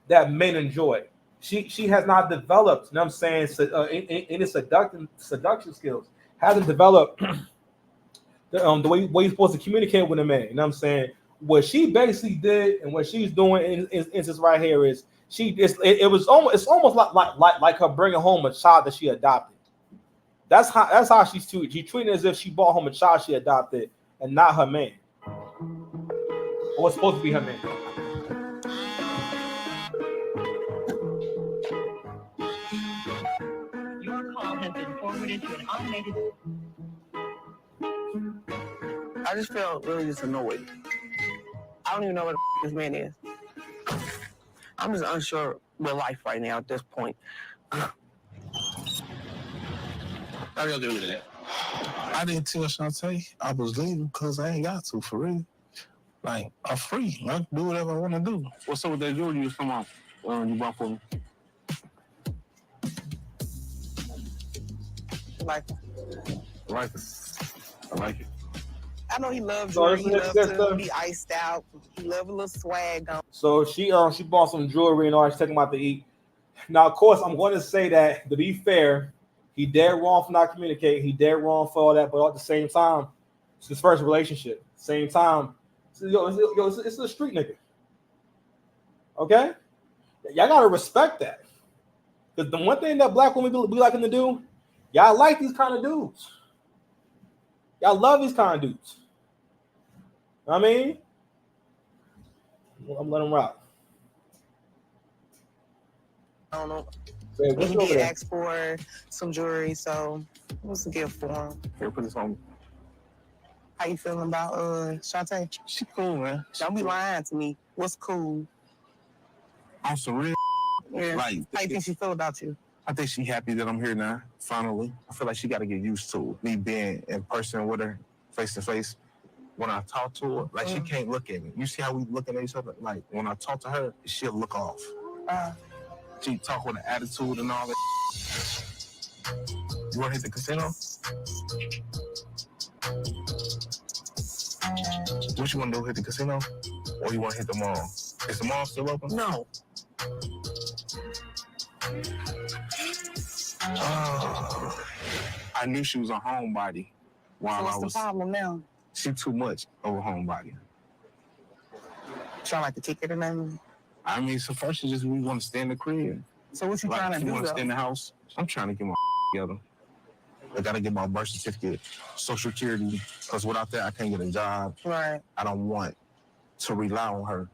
that men enjoy. She has not developed, you know what I'm saying, in its seduction skills, hasn't developed the way you're supposed to communicate with a man. You know what I'm saying? What she basically did and what she's doing is this right here is it's almost like her bringing home a child that she adopted. That's how she's treated. She's treating as if she brought home a child she adopted and not her man. Or it's supposed to be her man. Your call has been forwarded to an automated. I just feel really just annoyed. I don't even know what this man is. I'm just unsure with life right now at this point. How y'all doing today? I didn't tell Shonta I was leaving because I ain't got to, for real. Like, I'm free. I can do whatever I want to do. What's up with that jewelry you was talking about? You bought for me? Like, I like it. I like it. I know he loves jewelry. He loves to be iced out. He loves a little swag on. So she bought some jewelry and all. She's taking him out to eat. Now, of course, I'm going to say that, to be fair, he dead wrong for not communicating. He dead wrong for all that. But at the same time, it's his first relationship. Same time, it's a street nigga. Okay? Y'all got to respect that. Because the one thing that black women be liking to do, y'all like these kind of dudes. Y'all love these kind of dudes. You know what I mean? I'm letting him rock. I don't know. Babe, he did ask for some jewelry, so it was a gift for him. Here, put this on me. How you feeling about Shonta? She cool, man. Don't be lying to me. What's cool? On some real, Yeah. like, How you think she feel about you? I think she happy that I'm here now, finally. I feel like she got to get used to me being in person with her, face to face. When I talk to her, like, she can't look at me. You see how we looking at each other? Like, when I talk to her, she'll look off. She talk with an attitude and all that. You want to hit the casino? What you want to do, hit the casino? Or you want to hit the mall? Is the mall still open? No. I knew she was a homebody while So I was. what's the problem now? She too much of a homebody. Trying like to kick it or nothing? I mean, so first we want to stay in the crib. So what you Like, trying to you do want to though? stay in the house? I'm trying to get my together. I gotta get my birth certificate, social security, because without that, I can't get a job. Right. I don't want to rely on her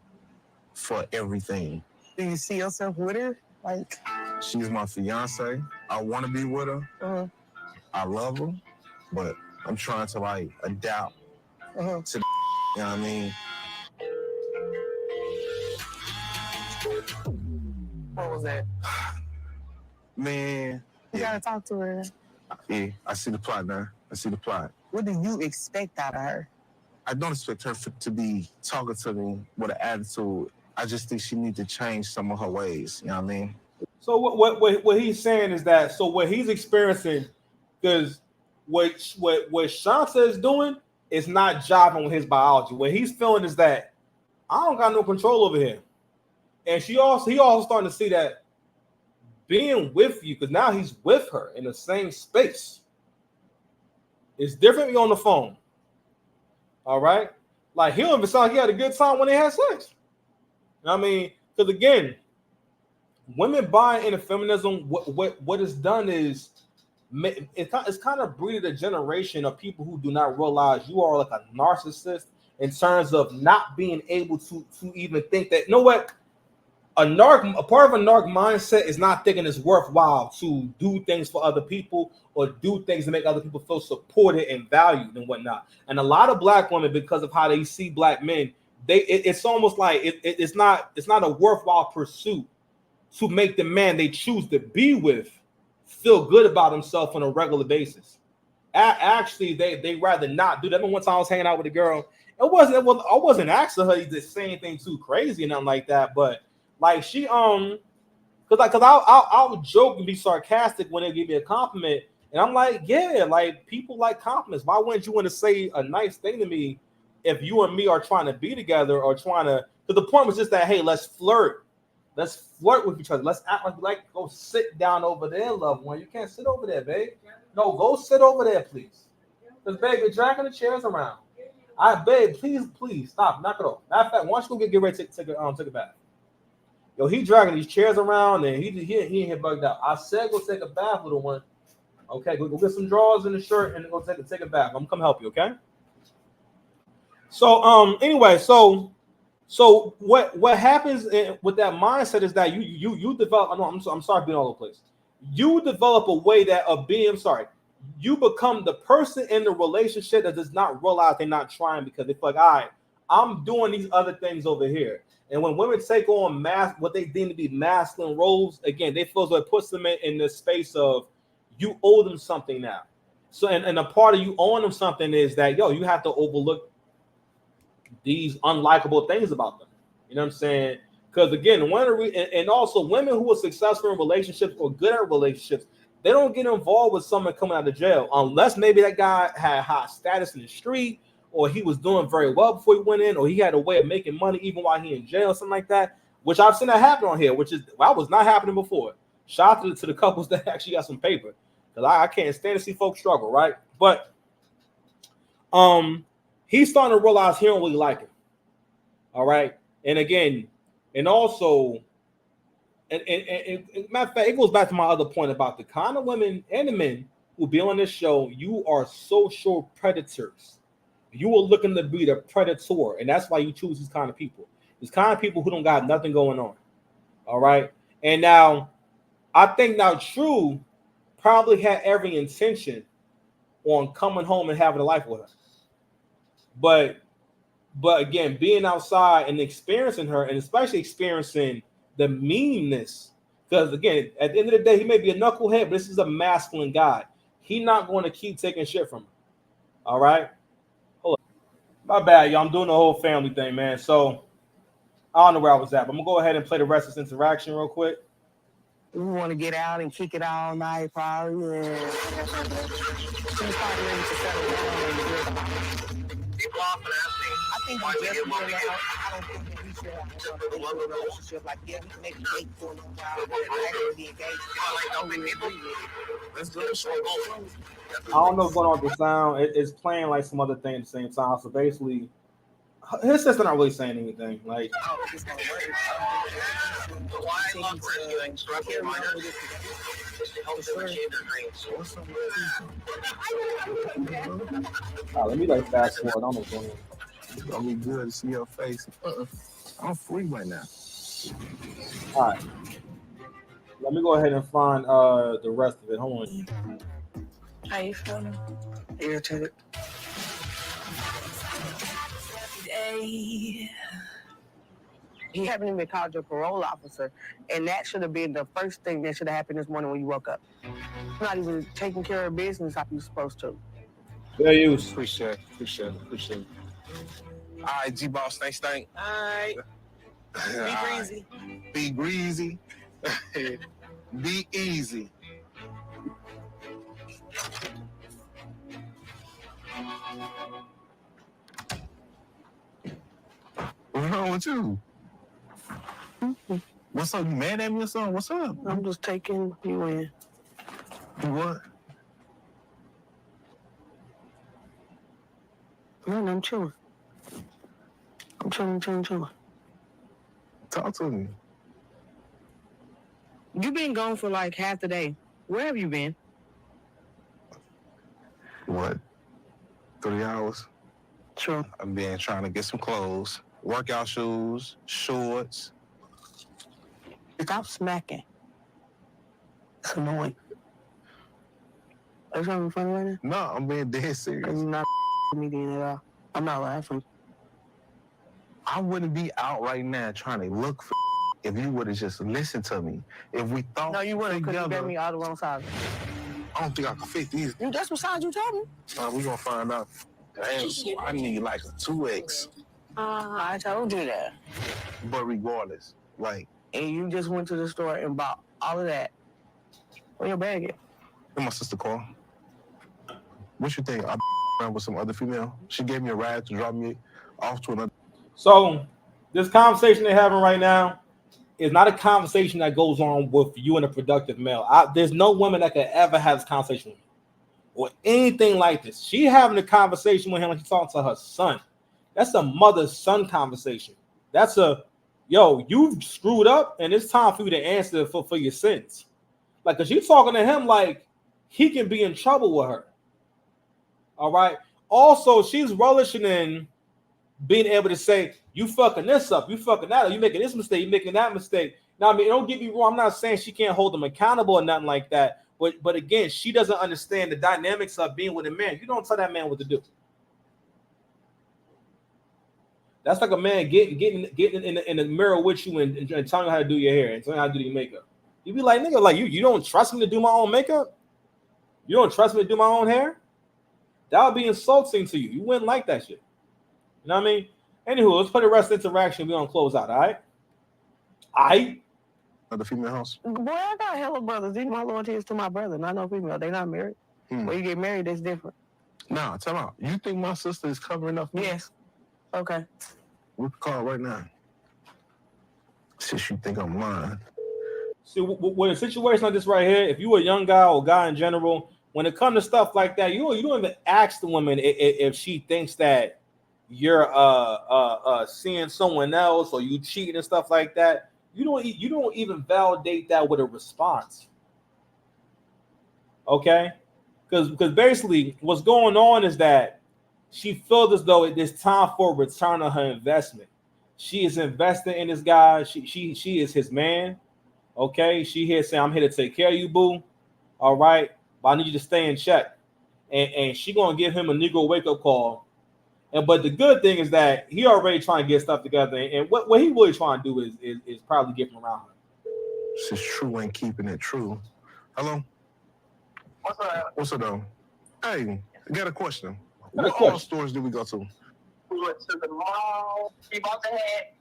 for everything. Do you see yourself with her? Like, She's my fiance. I want to be with her. I love her, but I'm trying to like adapt to the, you know what I mean? what was that? Man, You gotta talk to her. yeah, I see the plot now. I see the plot. What do you expect out of her? I don't expect her to be talking to me with an attitude. I just think she needs to change some of her ways. You know what I mean? So what he's saying is that, so what he's experiencing, because what Shonta is doing is not jiving with his biology. What he's feeling is that I don't got no control over him, and he also starting to see that being with you, because now he's with her in the same space. It's different when you're on the phone. All right, like he don't even sound like he had a good time when they had sex. You know what I mean? Because again, women buying into feminism, what it's done is it's kind of breeded a generation of people who do not realize you are like a narcissist in terms of not being able to even think that, you know what, a part of a narc mindset is not thinking it's worthwhile to do things for other people or do things to make other people feel supported and valued and whatnot. And a lot of black women, because of how they see black men, it's almost like it's not a worthwhile pursuit to make the man they choose to be with feel good about himself on a regular basis. Actually, they rather not do that. One time I was hanging out with a girl. I wasn't asking her to say anything too crazy and nothing like that, but like she because I'll joke and be sarcastic when they give me a compliment, and I'm like, yeah, like people like compliments. Why wouldn't you want to say a nice thing to me if you and me are trying to be together or trying to? Because the point was just that, hey, let's flirt with each other. Let's act like go sit down over there, loved one. You can't sit over there, babe. No, go sit over there, please. Because babe, you're dragging the chairs around. Babe, please stop, knock it off. Matter of fact, why don't you go get ready to take a bath? Yo, he dragging these chairs around and he ain't here bugged out. I said go take a bath, little one. Okay, go get some drawers in the shirt and go take a bath. I'm gonna come help you, okay? So anyway, so what happens with that mindset is that you develop. I'm sorry being all over the place. You develop a way that of being. You become the person in the relationship that does not realize they're not trying because they feel like, all right, I'm doing these other things over here. And when women take on what they deem to be masculine roles, again, they feel as though it puts them in the space of you owe them something now. So, and a part of you owing them something is that, you have to overlook these unlikable things about them. You know what I'm saying? Because again, and also women who are successful in relationships or good at relationships, they don't get involved with someone coming out of jail unless maybe that guy had high status in the street, or he was doing very well before he went in, or he had a way of making money even while he in jail, something like that. Which I've seen that happen on here, which was not happening before. Shout out to the couples that actually got some paper, because I can't stand to see folks struggle, right? But he's starting to realize he don't really like it. All right, and again, and also. And matter of fact, it goes back to my other point about the kind of women and the men who be on this show. You are social predators. You are looking to be the predator, and that's why you choose these kind of people. These kind of people who don't got nothing going on. All right, and now I think now True probably had every intention on coming home and having a life with her, but again, being outside and experiencing her, and especially experiencing the meanness, because again, at the end of the day, he may be a knucklehead, but this is a masculine guy. He's not going to keep taking shit from him. All right, hold up. My bad, y'all. I'm doing the whole family thing, man. So I don't know where I was at, but I'm gonna go ahead and play the rest of this interaction real quick. We want to get out and kick it all night, probably. Yeah. She's probably ready to settle down and do it. People often ask me, I think why you we just get what we feel get. like, I don't think that we should have a relationship like, yeah, we can maybe date for a little while, but actually be engaged. I don't really agree with it. Let's do this. I don't know what's going on with the sound. It's playing like some other thing at the same time. So basically, his sister not really saying anything. Like, it's gonna work. let me like fast forward. I don't know what's going on. It's gonna be good to see your face. I'm free right now. All right. Let me go ahead and find the rest of it. Hold on. How you feeling? Irritated. He haven't even called your parole officer, and that should have been the first thing that should have happened this morning when you woke up. You're not even taking care of business like you're supposed to. Fair use. Appreciate it. All right, G-Boss, thank. All right. Be breezy. Be greasy. Be easy. What's wrong with you? What's up? You mad at me or something? What's up? I'm just taking you in. You what? Man, I'm chilling. I'm chilling. Talk to me. You've been gone for like half the day. Where have you been? What? 3 hours? Sure. I've been trying to get some clothes, workout shoes, shorts. Stop smacking. It's annoying. Are you having fun right now? No, I'm being dead serious. You're not me then at all. I'm not laughing. I wouldn't be out right now trying to look for if you would have just listened to me. If we thought No, you wouldn't, because you together, gave me all the wrong sides. I don't think I can fit these. That's what size you told me. We're gonna find out. I need like a 2X. I told you that. But regardless, like, And you just went to the store and bought all of that. Where your bag at? and my sister called. What you think? I around with some other female. She gave me a ride to drop me off to another. So this conversation they're having right now is not a conversation that goes on with you and a productive male. There's no woman that could ever have this conversation with me or anything like this. She having a conversation with him like she's talking to her son. That's a mother-son conversation. That's a, yo, you've screwed up and it's time for you to answer for your sins. Like, because you're talking to him like he can be in trouble with her. All right. Also, she's relishing in being able to say, you fucking this up, you fucking that up, you making this mistake, you making that mistake. Now, I mean, don't get me wrong. I'm not saying she can't hold them accountable or nothing like that. But again, she doesn't understand the dynamics of being with a man. You don't tell that man what to do. That's like a man getting in the mirror with you and telling you how to do your hair and telling you how to do your makeup. You be like, nigga, like you don't trust me to do my own makeup? You don't trust me to do my own hair? That would be insulting to you. You wouldn't like that shit. You know what I mean? Anywho, let's put the rest of the interaction. We're gonna close out, all right? The female house. Boy, I got hella brothers. These my loyalty is to my brother, not no female. They not married. When you get married, that's different. Nah, tell me out. You think my sister is covering up? Yes. Okay. We can call right now. Since you think I'm lying. See, with a situation like this right here, if you a young guy or guy in general, when it comes to stuff like that, you don't even ask the woman if she thinks that you're seeing someone else or you cheating and stuff like that. You don't even validate that with a response. Okay? Because basically what's going on is that she feels as though it's time for a return on her investment. She is investing in this guy. She is his man. Okay, she here saying, I'm here to take care of you, boo. All right, but I need you to stay in check. And she gonna give him a Negro wake-up call. But the good thing is that he already trying to get stuff together. And what he really trying to do is probably get him around her. Since true ain't keeping it true. Hello? What's up? What's up, though? Hey, I got a question. What all stores did we go to? We went to the mall. You bought the hat.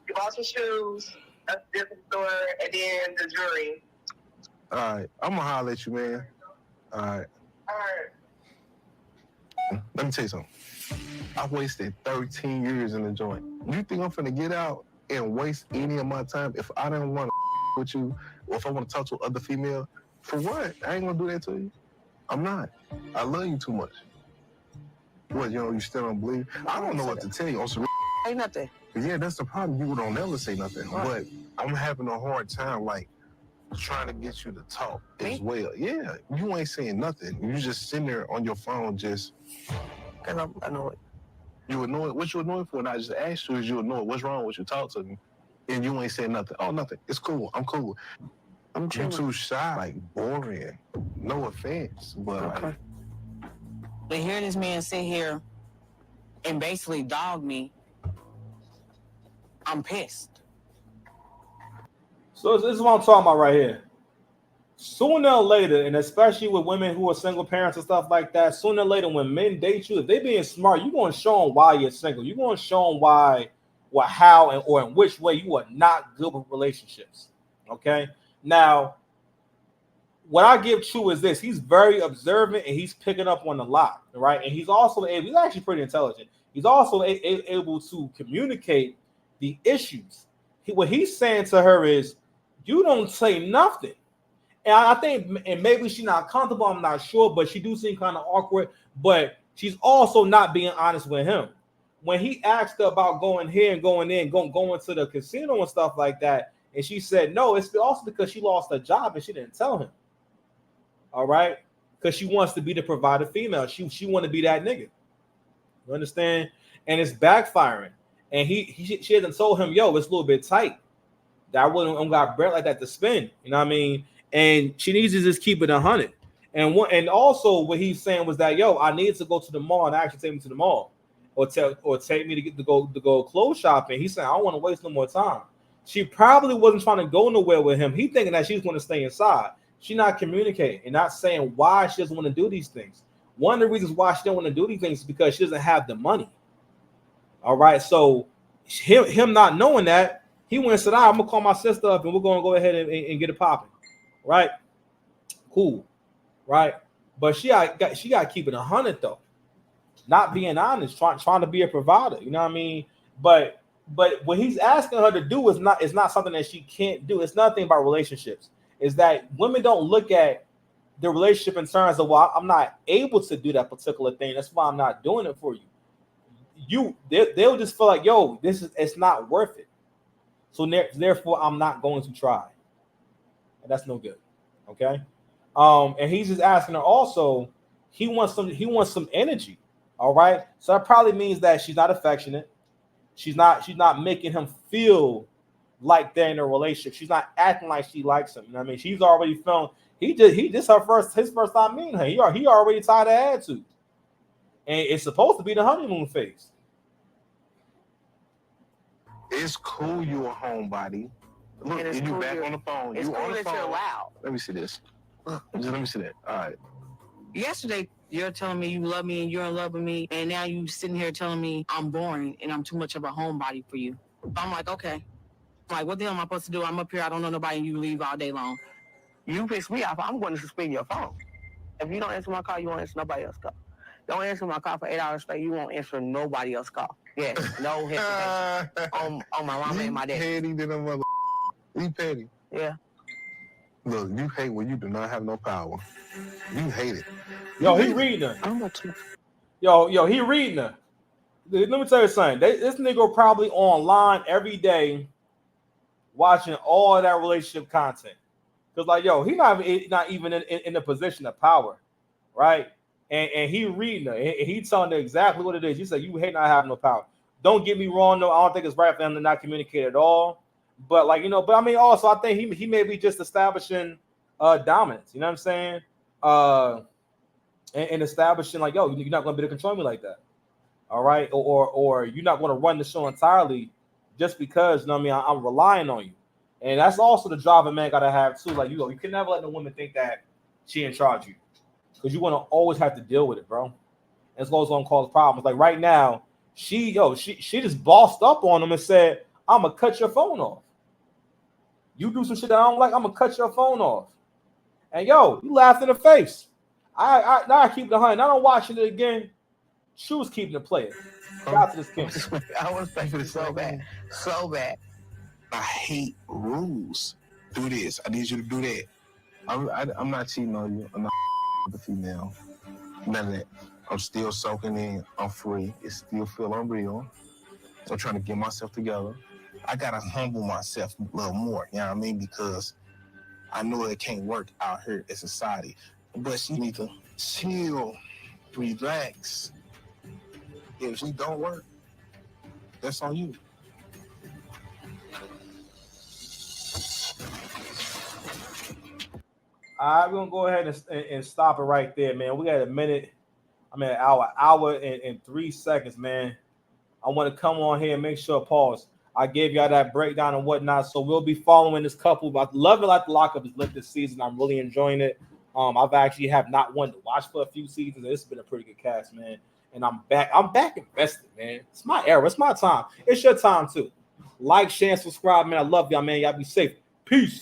You bought some shoes. That's a different store. And then the jewelry. All right. I'm going to holler at you, man. All right. All right. Let me tell you something. I wasted 13 years in the joint. You think I'm finna get out and waste any of my time if I don't want to with you or if I want to talk to other female? For what? I ain't going to do that to you. I'm not. I love you too much. What, you still don't believe? I don't know what to tell you. On some Ain't nothing. Yeah, that's the problem. People don't ever say nothing. But I'm having a hard time, like, trying to get you to talk as well. Yeah, you ain't saying nothing. You just sitting there on your phone just... Because I'm annoyed. You annoyed? What you annoyed for? And I just asked you, is you annoyed? What's wrong with you? Talk to me. And you ain't saying nothing. Oh, nothing. It's cool. I'm cool. I'm too shy, like boring. No offense, but like... To hear this man sit here and basically dog me, I'm pissed. So this is what I'm talking about right here. Sooner or later, and especially with women who are single parents and stuff like that, sooner or later when men date you, if they being smart, you're going to show them why you're single. You're going to show them why, how, or in which way you are not good with relationships. Okay? Now, what I give True is this. He's very observant and he's picking up on a lot, right? And he's also able, he's actually pretty intelligent. He's also able to communicate the issues. What he's saying to her is, you don't say nothing. And I think, and maybe she's not comfortable, I'm not sure, but she do seem kind of awkward, but she's also not being honest with him. When he asked her about going here and going in, going to the casino and stuff like that, and she said no, it's also because she lost her job and she didn't tell him. All right? Because she wants to be the provider female. She want to be that nigga. You understand? And it's backfiring. And she hasn't told him, yo, it's a little bit tight. That I wouldn't got bread like that to spend. You know what I mean? And she needs to just keep it 100. And also what he's saying was that, yo, I need to go to the mall and actually take him to the mall. or take me to go clothes shopping. He said, I don't want to waste no more time. She probably wasn't trying to go nowhere with him. He thinking that she's going to stay inside. She's not communicating and not saying why she doesn't want to do these things. One of the reasons why she don't want to do these things is because she doesn't have the money. All right. So him not knowing that, he went and said, I'm gonna call my sister up and we're gonna go ahead and get it popping. Right? Cool. Right? But she got to keep it 100 though. Not being honest, trying to be a provider. You know what I mean? But what he's asking her to do is not something that she can't do. It's nothing about relationships. Is that women don't look at the relationship in terms of, well, I'm not able to do that particular thing. That's why I'm not doing it for you. They'll just feel like, yo, it's not worth it. So therefore, I'm not going to try. And that's no good. Okay. And he's just asking her also, he wants some energy. All right. So that probably means that she's not affectionate. She's not making him feel like they're in a relationship. She's not acting like she likes him. You know what I mean? She's already felt his first time meeting her. He already tired of attitude. And it's supposed to be the honeymoon phase. It's cool you a homebody. Look, And it's you cool back on the phone. It's You cool on the that phone. you're loud. Let me see this. Let me see that. All right. Yesterday, you're telling me you love me and you're in love with me, and now you sitting here telling me I'm boring and I'm too much of a homebody for you. I'm like, okay. I'm like, what the hell am I supposed to do? I'm up here, I don't know nobody, and you leave all day long. You piss me off, I'm going to suspend your phone. If you don't answer my call, you won't answer nobody else's call. Don't answer my call for 8 hours straight, you won't answer nobody else's call. Yes, no hesitation. on my mama and my dad. Petty than a mother. We petty. Yeah. Look, you hate when you do not have no power. You hate it. Yo, he reading her. I'm not too. Yo, he reading her. Let me tell you something. This nigga probably online every day watching all of that relationship content. Because, like, yo, he not even in a position of power, right? And he reading her. And he telling her exactly what it is. He said, you hate not having no power. Don't get me wrong, though. I don't think it's right for him to not communicate at all. But, like, but I mean, also, I think he may be just establishing dominance. You know what I'm saying? And establishing, like, yo, you're not going to be able to control me like that. All right? Or you're not going to run the show entirely just because, you know what I mean, I'm relying on you. And that's also the job a man got to have, too. Like, you can never let the woman think that she in charge of you. Because you want to always have to deal with it, bro. And it's always going to cause problems. Like, right now, she just bossed up on him and said, I'm going to cut your phone off. You do some shit that I don't like, I'm going to cut your phone off. And, yo, you laughed in the face. Now I keep the 100. I don't watch it again. She was keeping the player. Shout to this king. I was thinking so bad. So bad. I hate rules. Do this. I need you to do that. I'm not cheating on you. I'm not with the female. None of that. I'm still soaking in. I'm free. It still feel unreal. I'm trying to get myself together. I gotta humble myself a little more. You know what I mean? Because I know it can't work out here in society. But she need to chill, relax. If she don't work, that's on you. All right, we're gonna go ahead and stop it right there, man. We got a minute. I mean, an hour and 3 seconds, man. I want to come on here and make sure, pause. I gave y'all that breakdown and whatnot, so we'll be following this couple. I love it like the lockup is lit this season. I'm really enjoying it. I've actually have not wanted to watch for a few seasons. It's been a pretty good cast, man. And I'm back invested, man. It's my era. It's my time. It's your time too. Like, share, and subscribe, man. I love y'all, man. Y'all be safe. Peace.